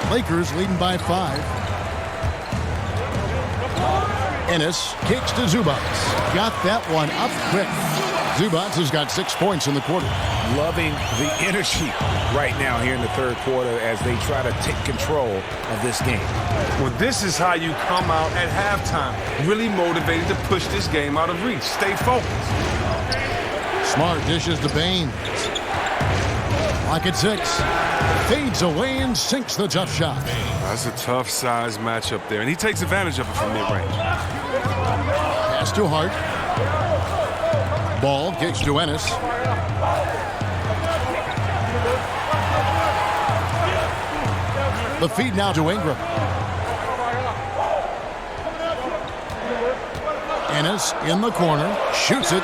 Lakers leading by 5. Ennis kicks to Zubac. Got that one up quick. Zubac has got 6 points in the quarter.
Loving the energy right now here in the third quarter as they try to take control of this game.
Well, this is how you come out at halftime. Really motivated to push this game out of reach. Stay focused.
Smart dishes to Baines. Clock at 6. Fades away and sinks the tough shot.
That's a tough size matchup there, and he takes advantage of it from mid-range.
Pass to Hart. Ball kicks to Ennis. The feed now to Ingram. Ennis in the corner. Shoots it.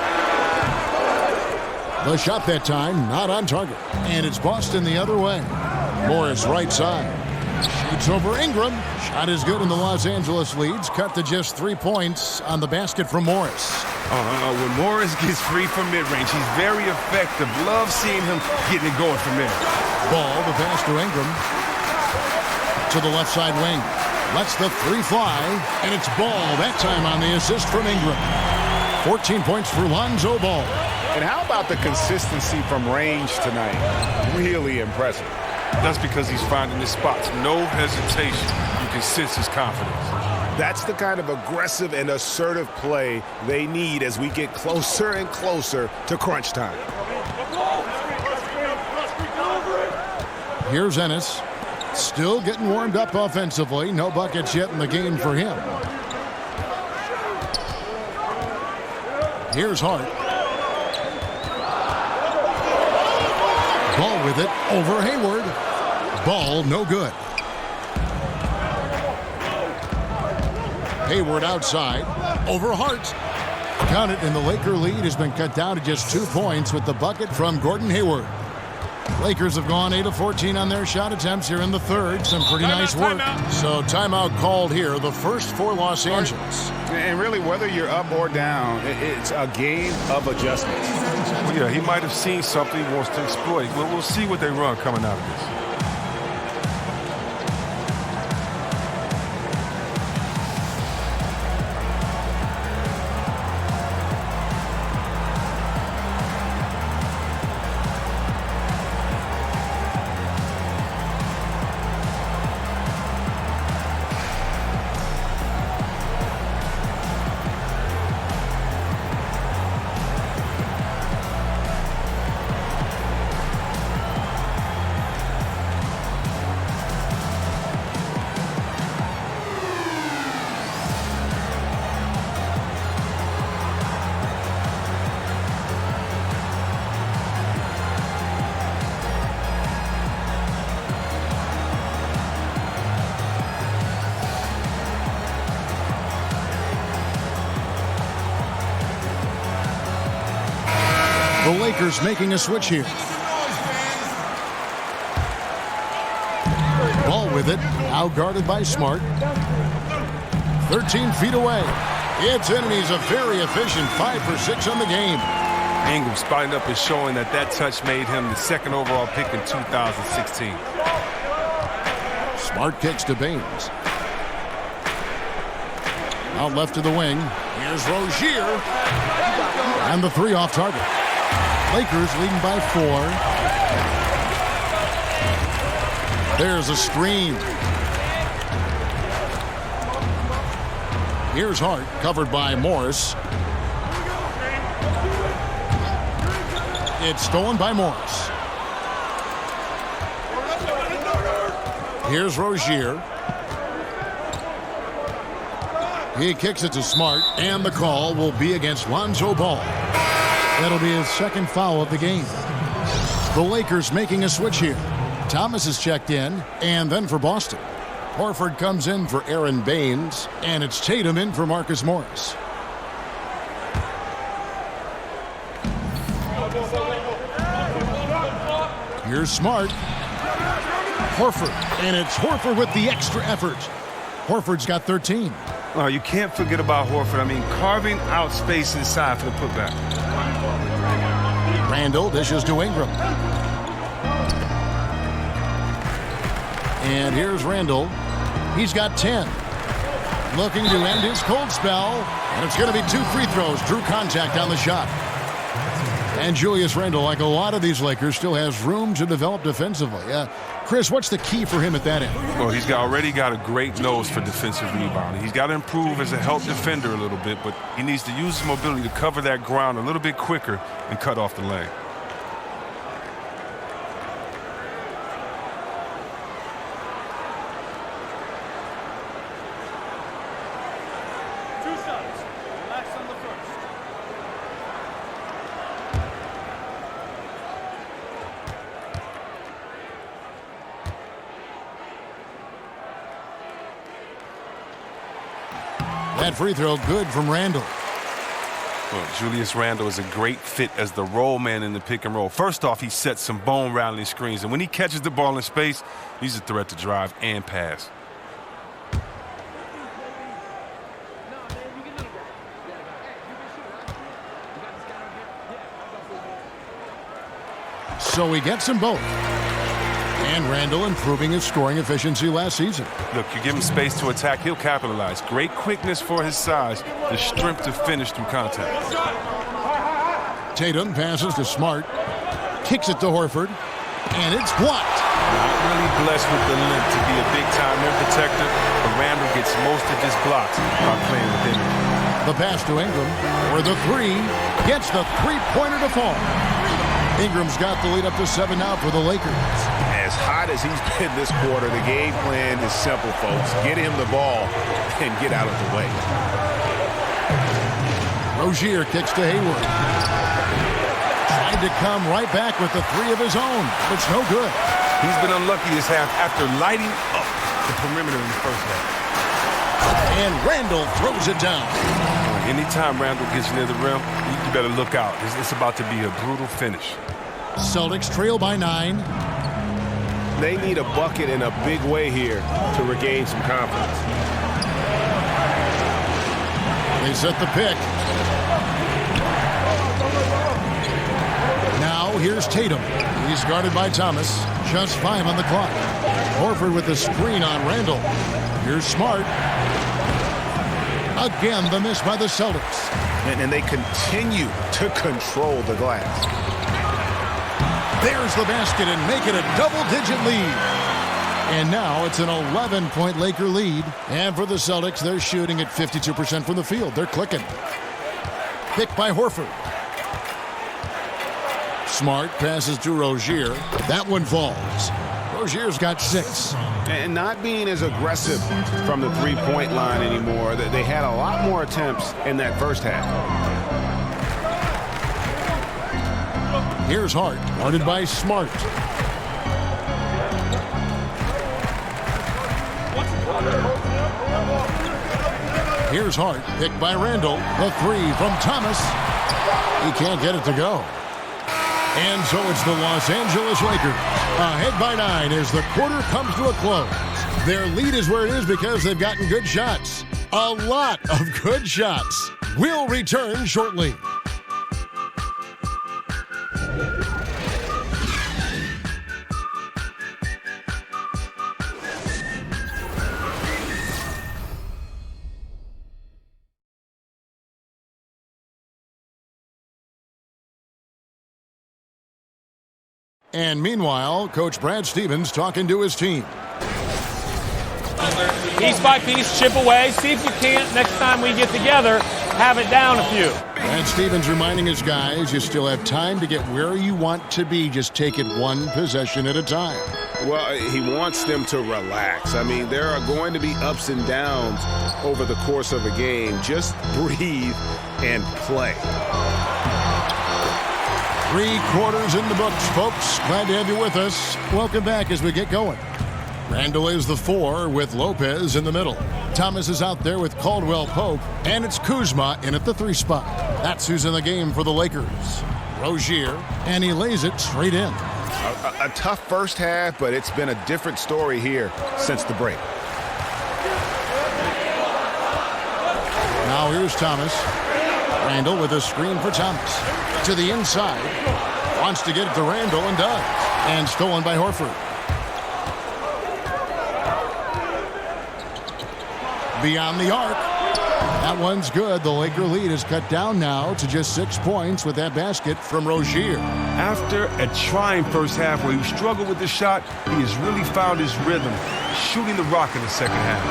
The shot that time not on target. And it's Boston the other way. Morris right side. Shoots over Ingram. Shot is good, and the Los Angeles leads cut to just 3 points on the basket from Morris.
When Morris gets free from mid-range, he's very effective. Love seeing him getting it going from there.
Ball, the pass to Ingram. To the left side wing. Lets the 3 fly, and it's Ball that time on the assist from Ingram. 14 points for Lonzo Ball.
And how about the consistency from range tonight? Really impressive.
That's because he's finding his spots. No hesitation. You can sense his confidence.
That's the kind of aggressive and assertive play they need as we get closer and closer to crunch time.
Here's Ennis. Still getting warmed up offensively. No buckets yet in the game for him. Here's Hart. Ball with it over Hayward. Ball no good. Hayward outside. Over Hart. Count it, and the Laker lead has been cut down to just 2 points with the bucket from Gordon Hayward. Lakers have gone 8 of 14 on their shot attempts here in the third. Some pretty nice work. So timeout called here, the first for Los Angeles.
And really, whether you're up or down, it's a game of adjustments.
Well, yeah, he might have seen something he wants to exploit. We'll see what they run coming out of this.
The Lakers making a switch here. Ball with it. Now guarded by Smart. 13 feet away. It's in, and he's a very efficient 5 for 6 on the game.
Ingram spotting up and showing that touch made him the second overall pick in 2016.
Smart kicks to Baines. Out left to the wing. Here's Rozier. And the 3 off target. Lakers leading by 4. There's a screen. Here's Hart, covered by Morris. It's stolen by Morris. Here's Rozier. He kicks it to Smart, and the call will be against Lonzo Ball. That'll be his second foul of the game. The Lakers making a switch here. Thomas is checked in, and then for Boston. Horford comes in for Aaron Baines, and it's Tatum in for Marcus Morris. Here's Smart. Horford, and it's Horford with the extra effort. Horford's got 13.
Oh, you can't forget about Horford. I mean, carving out space inside for the putback.
Randall dishes to Ingram. And here's Randall. He's got 10. Looking to end his cold spell. And it's going to be 2 free throws. Drew contact on the shot. And Julius Randle, like a lot of these Lakers, still has room to develop defensively. Chris, what's the key for him at that end?
Well, he's already got a great nose for defensive rebounding. He's got to improve as a help defender a little bit, but he needs to use his mobility to cover that ground a little bit quicker and cut off the lane.
That free throw good from Randall.
Well, Julius Randle is a great fit as the roll man in the pick and roll. First off, he sets some bone rattling screens, and when he catches the ball in space, he's a threat to drive and pass.
So he gets them both. And Randall improving his scoring efficiency last season.
Look, you give him space to attack, he'll capitalize. Great quickness for his size, the strength to finish through contact.
Tatum passes to Smart, kicks it to Horford, and it's blocked.
Not really blessed with the limp to be a big-time rim protector, but Randall gets most of his blocks by playing within him.
The pass to Ingram, where the three gets the three-pointer to fall. Ingram's got the lead up to 7 now for the Lakers.
As hot as he's been this quarter, the game plan is simple, folks. Get him the ball and get out of the way.
Rozier kicks to Hayward. Tried to come right back with the 3 of his own. It's no good.
He's been unlucky this half after lighting up the perimeter in the first half.
And Randall throws it down.
Anytime Randall gets near the rim, you better look out. It's about to be a brutal finish.
Celtics trail by 9.
They need a bucket in a big way here to regain some confidence.
They set the pick. Now here's Tatum. He's guarded by Thomas. Just 5 on the clock. Horford with the screen on Randall. Here's Smart. Again, the miss by the Celtics.
And they continue to control the glass.
There's the basket and make it a double-digit lead. And now it's an 11-point Laker lead. And for the Celtics, they're shooting at 52% from the field. They're clicking. Picked by Horford. Smart passes to Rozier. That one falls. Rozier's got 6.
And not being as aggressive from the three-point line anymore. They had a lot more attempts in that first half.
Here's Hart, guarded by Smart. Here's Hart, picked by Randall. The 3 from Thomas. He can't get it to go. And so it's the Los Angeles Lakers, ahead by 9 as the quarter comes to a close. Their lead is where it is because they've gotten good shots. A lot of good shots. We'll return shortly. And meanwhile, Coach Brad Stevens talking to his team.
Piece by piece, chip away. See if you can't, next time we get together, have it down a few.
And Stevens reminding his guys, you still have time to get where you want to be. Just take it one possession at a time.
Well, he wants them to relax. I mean, there are going to be ups and downs over the course of a game. Just breathe and play.
3 quarters in the books, folks. Glad to have you with us. Welcome back as we get going. Randall is the 4 with Lopez in the middle. Thomas is out there with Caldwell Pope, and it's Kuzma in at the 3 spot. That's who's in the game for the Lakers. Rozier, and he lays it straight in.
A tough first half, but it's been a different story here since the break.
Now here's Thomas. Randall with a screen for Thomas. To the inside. Wants to get it to Randall and does. And stolen by Horford. Beyond the arc. That one's good. The Laker lead is cut down now to just 6 points with that basket from Rozier.
After a trying first half where he struggled with the shot, he has really found his rhythm, shooting the rock in the second half.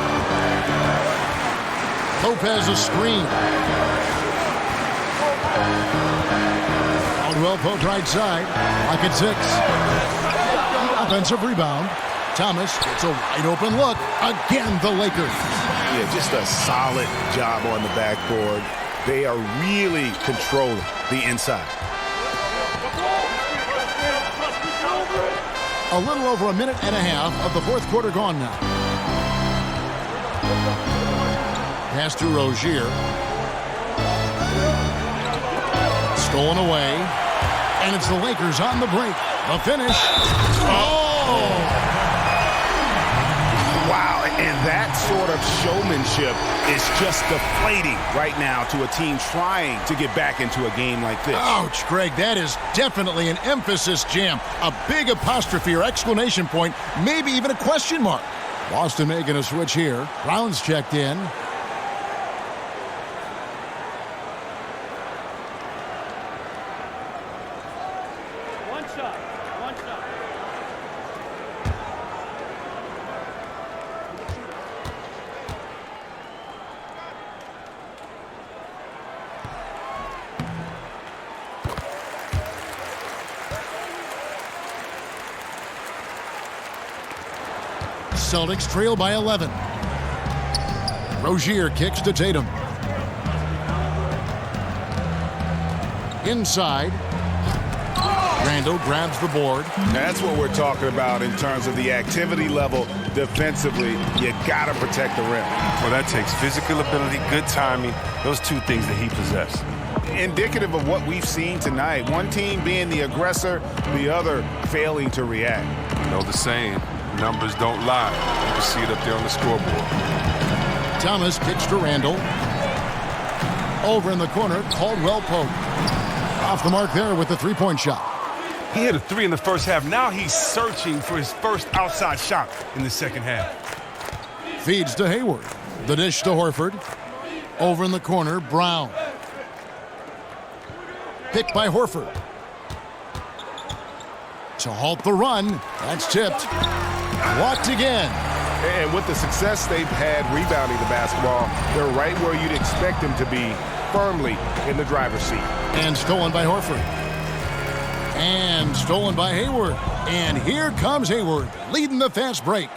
Lopez a screen. Caldwell Pope right side. Lock at 6. Offensive rebound. Thomas gets a wide open look. Again, the Lakers.
Yeah, just a solid job on the backboard. They are really controlling the inside.
A little over a minute and a half of the fourth quarter gone now. Pass to Rozier. Stolen away. And it's the Lakers on the break. The finish. Oh!
Wow, and that sort of showmanship is just deflating right now to a team trying to get back into a game like this.
Ouch, Greg, that is definitely an emphasis jam. A big apostrophe or exclamation point, maybe even a question mark. Boston making a switch here. Brown's checked in.
One shot.
Celtics trail by 11. Rozier kicks to Tatum. Inside. Randall grabs the board.
That's what we're talking about in terms of the activity level defensively. You got to protect the rim.
Well, that takes physical ability, good timing, those 2 things that he possesses.
Indicative of what we've seen tonight. One team being the aggressor, the other failing to react.
You know the saying, numbers don't lie. You can see it up there on the scoreboard.
Thomas kicks to Randall. Over in the corner, Caldwell Pope. Off the mark there with the 3-point shot.
He hit a 3 in the first half. Now he's searching for his first outside shot in the second half.
Feeds to Hayward. The dish to Horford. Over in the corner, Brown. Picked by Horford. To halt the run. That's tipped. Walked again.
And with the success they've had rebounding the basketball, they're right where you'd expect them to be, firmly in the driver's seat.
And stolen by Horford. And stolen by Hayward. And here comes Hayward, leading the fast break.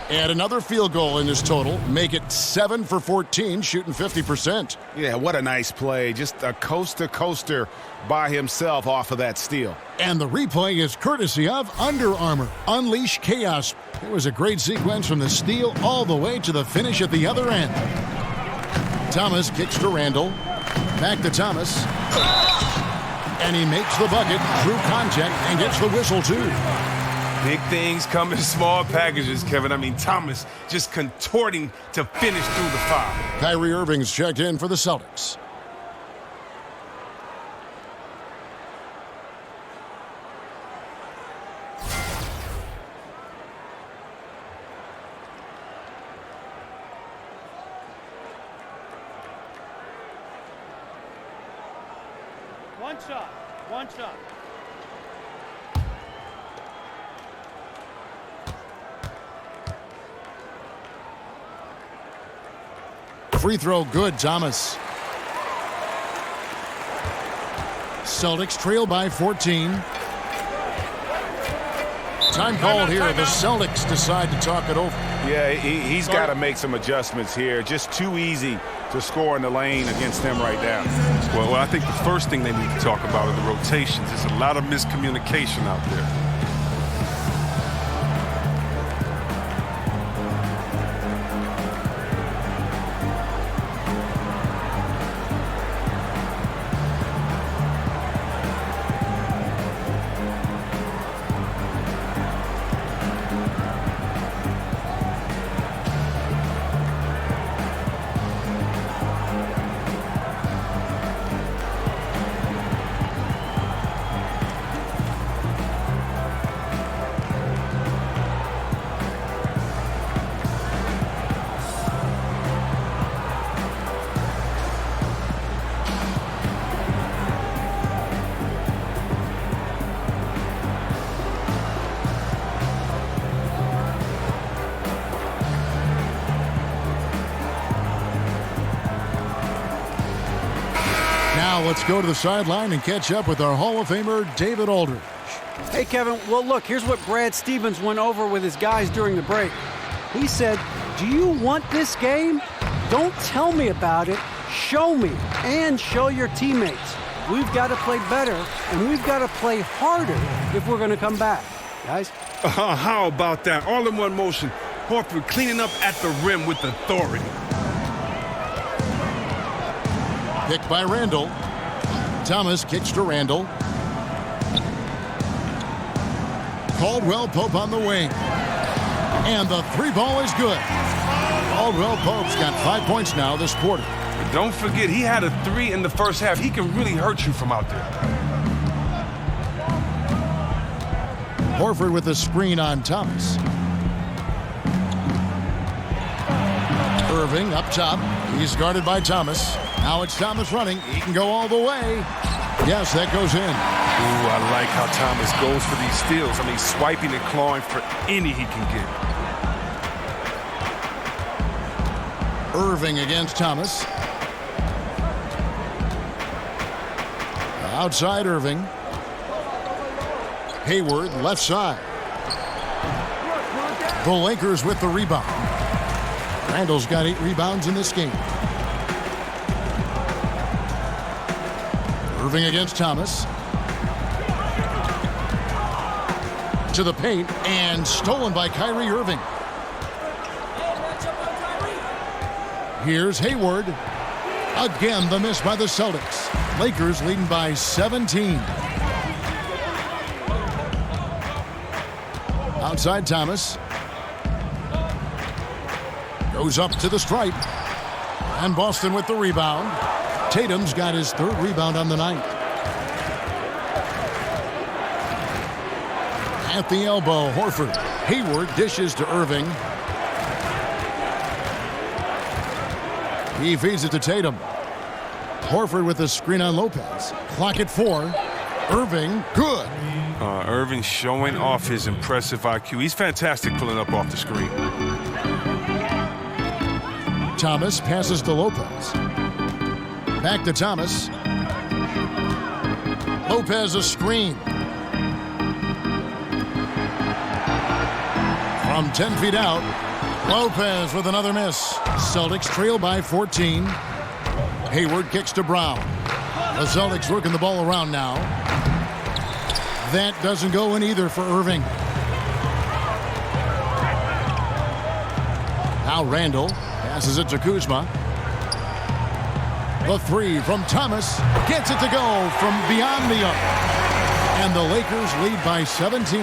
Add another field goal in this total. Make it 7 for 14, shooting 50%.
Yeah, what a nice play. Just a coast-to-coaster by himself off of that steal.
And the replay is courtesy of Under Armour. Unleash chaos. It was a great sequence from the steal all the way to the finish at the other end. Thomas kicks to Randall. Back to Thomas. And he makes the bucket through contact and gets the whistle, too.
Big things come in small packages, Kevin. I mean, Thomas just contorting to finish through the foul.
Kyrie Irving's checked in for the Celtics.
One shot.
Free throw good, Thomas. Celtics trail by 14. Time called here. The Celtics decide to talk it over.
Yeah, he's got to make some adjustments here. Just too easy to score in the lane against them right now.
Well, I think the first thing they need to talk about are the rotations. There's a lot of miscommunication out there.
Now let's go to the sideline and catch up with our Hall of Famer, David Aldridge.
Hey, Kevin. Well, look, here's what Brad Stevens went over with his guys during the break. He said, do you want this game? Don't tell me about it. Show me and show your teammates. We've got to play better, and we've got to play harder if we're going to come back. Guys?
How about that? All in one motion. Horford cleaning up at the rim with authority.
Pick by Randall. Thomas kicks to Randall. Caldwell Pope on the wing. And the three ball is good. Caldwell Pope's got 5 points now this quarter.
But don't forget, he had a 3 in the first half. He can really hurt you from out there.
Horford with a screen on Thomas. Irving up top. He's guarded by Thomas. Now it's Thomas running. He can go all the way. Yes, that goes in.
Ooh, I like how Thomas goes for these steals. I mean, swiping and clawing for any he can get.
Irving against Thomas. Outside Irving. Hayward left side. The Lakers with the rebound. Randall's got 8 rebounds in this game. Irving against Thomas. To the paint and stolen by Kyrie Irving. Here's Hayward. Again, the miss by the Celtics. Lakers leading by 17. Outside Thomas. Goes up to the stripe. And Boston with the rebound. Tatum's got his 3rd rebound on the night. At the elbow, Horford. Hayward dishes to Irving. He feeds it to Tatum. Horford with a screen on Lopez. Clock at 4. Irving, good.
Irving showing off his impressive IQ. He's fantastic pulling up off the screen.
Thomas passes to Lopez. Back to Thomas. Lopez a screen. From 10 feet out, Lopez with another miss. Celtics trail by 14. Hayward kicks to Brown. The Celtics working the ball around now. That doesn't go in either for Irving. Now Randall passes it to Kuzma. The 3 from Thomas gets it to go from beyond the arc. And the Lakers lead by 17.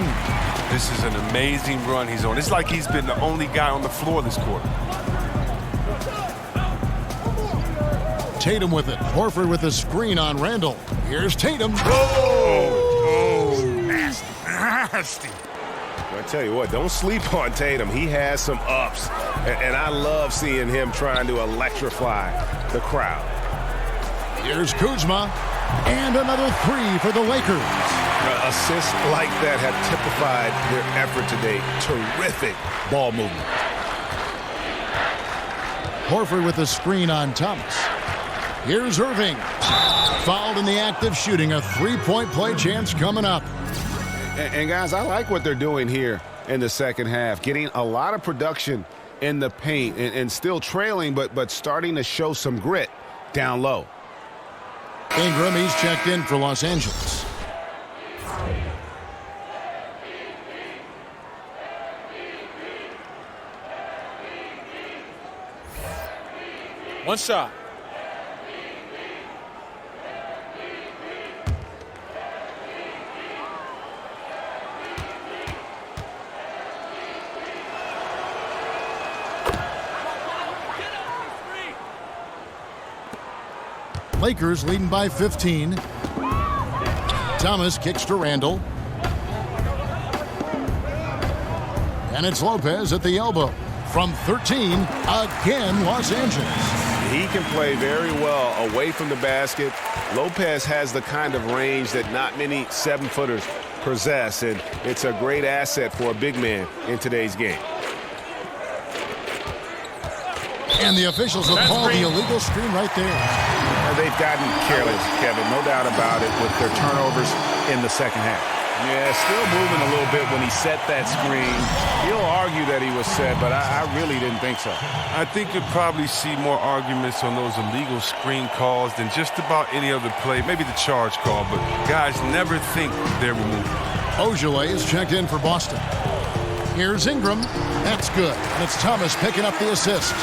This is an amazing run he's on. It's like he's been the only guy on the floor this quarter.
Tatum with it. Horford with a screen on Randall. Here's Tatum.
Nasty. I tell you what, don't sleep on Tatum. He has some ups, and I love seeing him trying to electrify the crowd.
Here's Kuzma, and another 3 for the Lakers.
Assists like that have typified their effort today. Terrific ball movement.
Horford with the screen on Thomas. Here's Irving. Fouled in the act of shooting. A three-point play chance coming up.
And guys, I like what they're doing here in the second half. Getting a lot of production in the paint and still trailing, but starting to show some grit down low.
Ingram, he's checked in for Los Angeles.
One shot.
Lakers leading by 15. Thomas kicks to Randall. And it's Lopez at the elbow. From 13, again, Los Angeles.
He can play very well away from the basket. Lopez has the kind of range that not many 7-footers possess, and it's a great asset for a big man in today's game.
And the officials have called the illegal screen right there.
They've gotten careless, Kevin, no doubt about it, with their turnovers in the second half. Yeah, still moving a little bit when he set that screen. He'll argue that he was set, but I really didn't think so.
I think you'll probably see more arguments on those illegal screen calls than just about any other play. Maybe the charge call, but guys never think they're removed.
Ojale is checked in for Boston. Here's Ingram. That's good. And it's Thomas picking up the assist.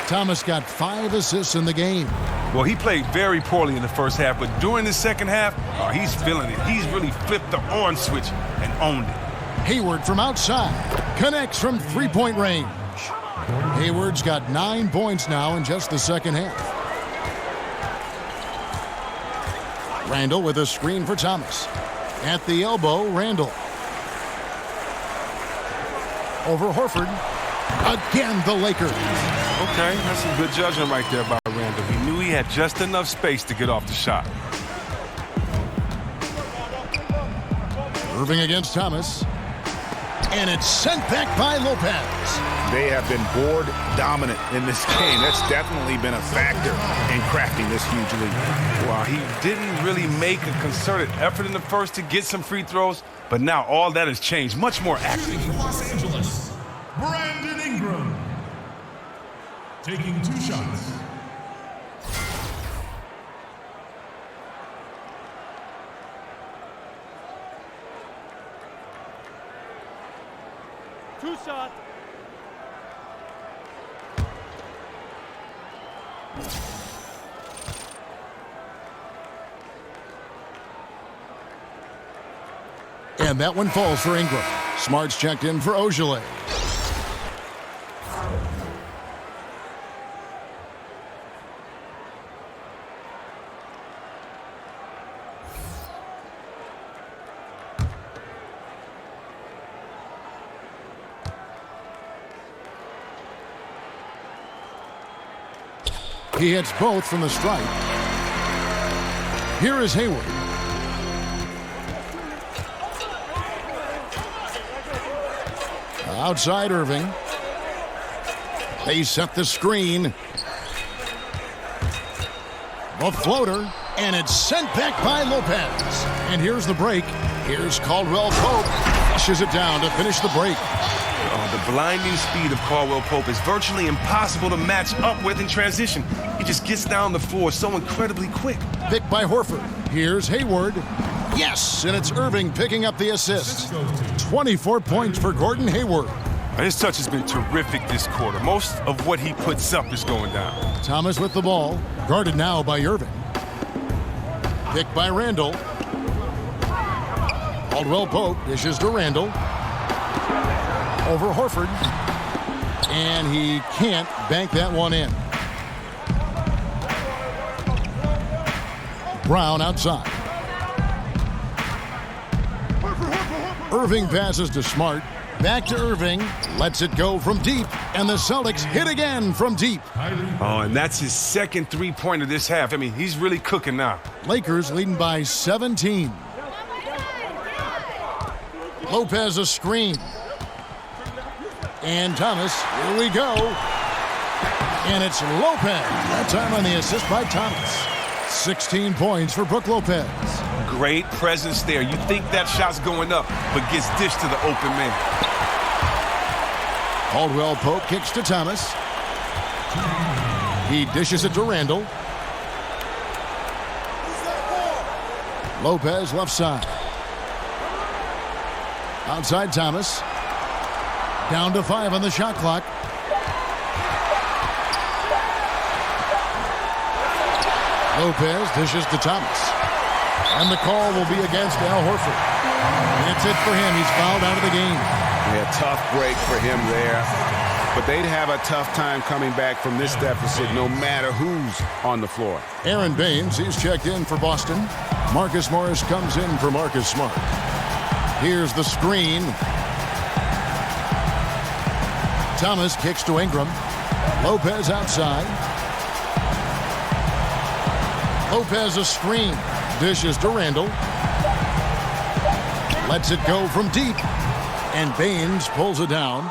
Thomas got 5 assists in the game.
Well, he played very poorly in the first half, but during the second half, he's feeling it. He's really flipped the on switch and owned it.
Hayward from outside connects from three-point range. Hayward's got 9 points now in just the second half. Randall with a screen for Thomas. At the elbow, Randall. Over Horford. Again, the Lakers.
Okay, that's some good judgment right there by Randall. He knew he had just enough space to get off the shot.
Irving against Thomas. And it's sent back by Lopez.
They have been board dominant in this game. That's definitely been a factor in crafting this huge lead.
Well, he didn't really make a concerted effort in the first to get some free throws, but now all that has changed. Much more active.
Los Angeles, Brandon Ingram. Taking 2 shots.
Two shots.
And that one falls for Ingram. Smart's checked in for Ojale. He hits both from the stripe. Here is Hayward. Outside Irving. They set the screen. The floater, and it's sent back by Lopez. And here's the break. Here's Caldwell Pope. Flushes it down to finish the break.
The blinding speed of Caldwell Pope is virtually impossible to match up with in transition. He just gets down the floor so incredibly quick.
Picked by Horford. Here's Hayward. Yes, and it's Irving picking up the assist. 24 points for Gordon Hayward.
His touch has been terrific this quarter. Most of what he puts up is going down.
Thomas with the ball. Guarded now by Irving. Picked by Randall. Caldwell Pope dishes to Randall. Over Horford. And he can't bank that one in. Brown outside. Irving passes to Smart. Back to Irving. Lets it go from deep. And the Celtics hit again from deep.
Oh, and that's his second three-pointer this half. I mean, he's really cooking now.
Lakers leading by 17. Lopez a screen. And Thomas, here we go. And it's Lopez. That time on the assist by Thomas. 16 points for Brook Lopez.
Great presence there. You think that shot's going up, but gets dished to the open man.
Caldwell Pope kicks to Thomas. He dishes it to Randall. Lopez left side. Outside Thomas. Down to 5 on the shot clock. Lopez dishes to Thomas. And the call will be against Al Horford. That's it for him. He's fouled out of the game.
Yeah, tough break for him there. But they'd have a tough time coming back from this deficit no matter who's on the floor.
Aaron Baines, he's checked in for Boston. Marcus Morris comes in for Marcus Smart. Here's the screen. Thomas kicks to Ingram. Lopez outside. Lopez a screen. Dishes to Randall. Lets it go from deep. And Baines pulls it down.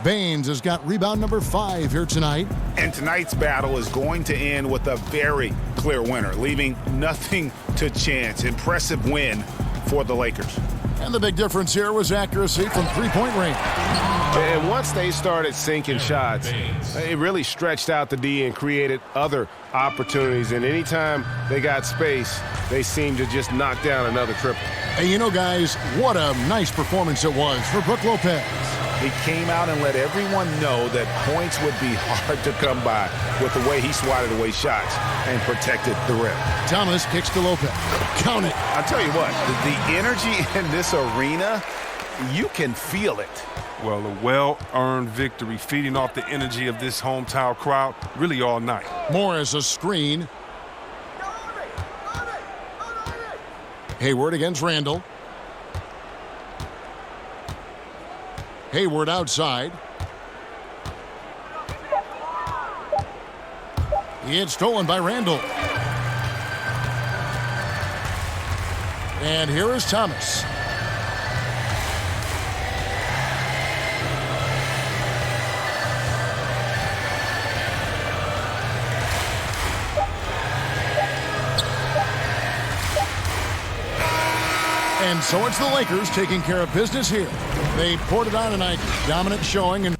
Baines has got rebound number 5 here tonight.
And tonight's battle is going to end with a very clear winner, leaving nothing to chance. Impressive win for the Lakers.
And the big difference here was accuracy from three-point range.
And once they started sinking shots, it really stretched out the D and created other opportunities. And anytime they got space, they seemed to just knock down another triple.
Hey, you know, guys, what a nice performance it was for Brook Lopez.
He came out and let everyone know that points would be hard to come by with the way he swatted away shots and protected the rim.
Thomas kicks to Lopez. Count it.
I'll tell you what, the energy in this arena, you can feel it.
Well, a well-earned victory, feeding off the energy of this hometown crowd really all night.
Morris a screen. Hayward against Randall. Hayward outside. It's stolen by Randall. And here is Thomas. And so it's the Lakers taking care of business here. They poured it on tonight. Dominant showing and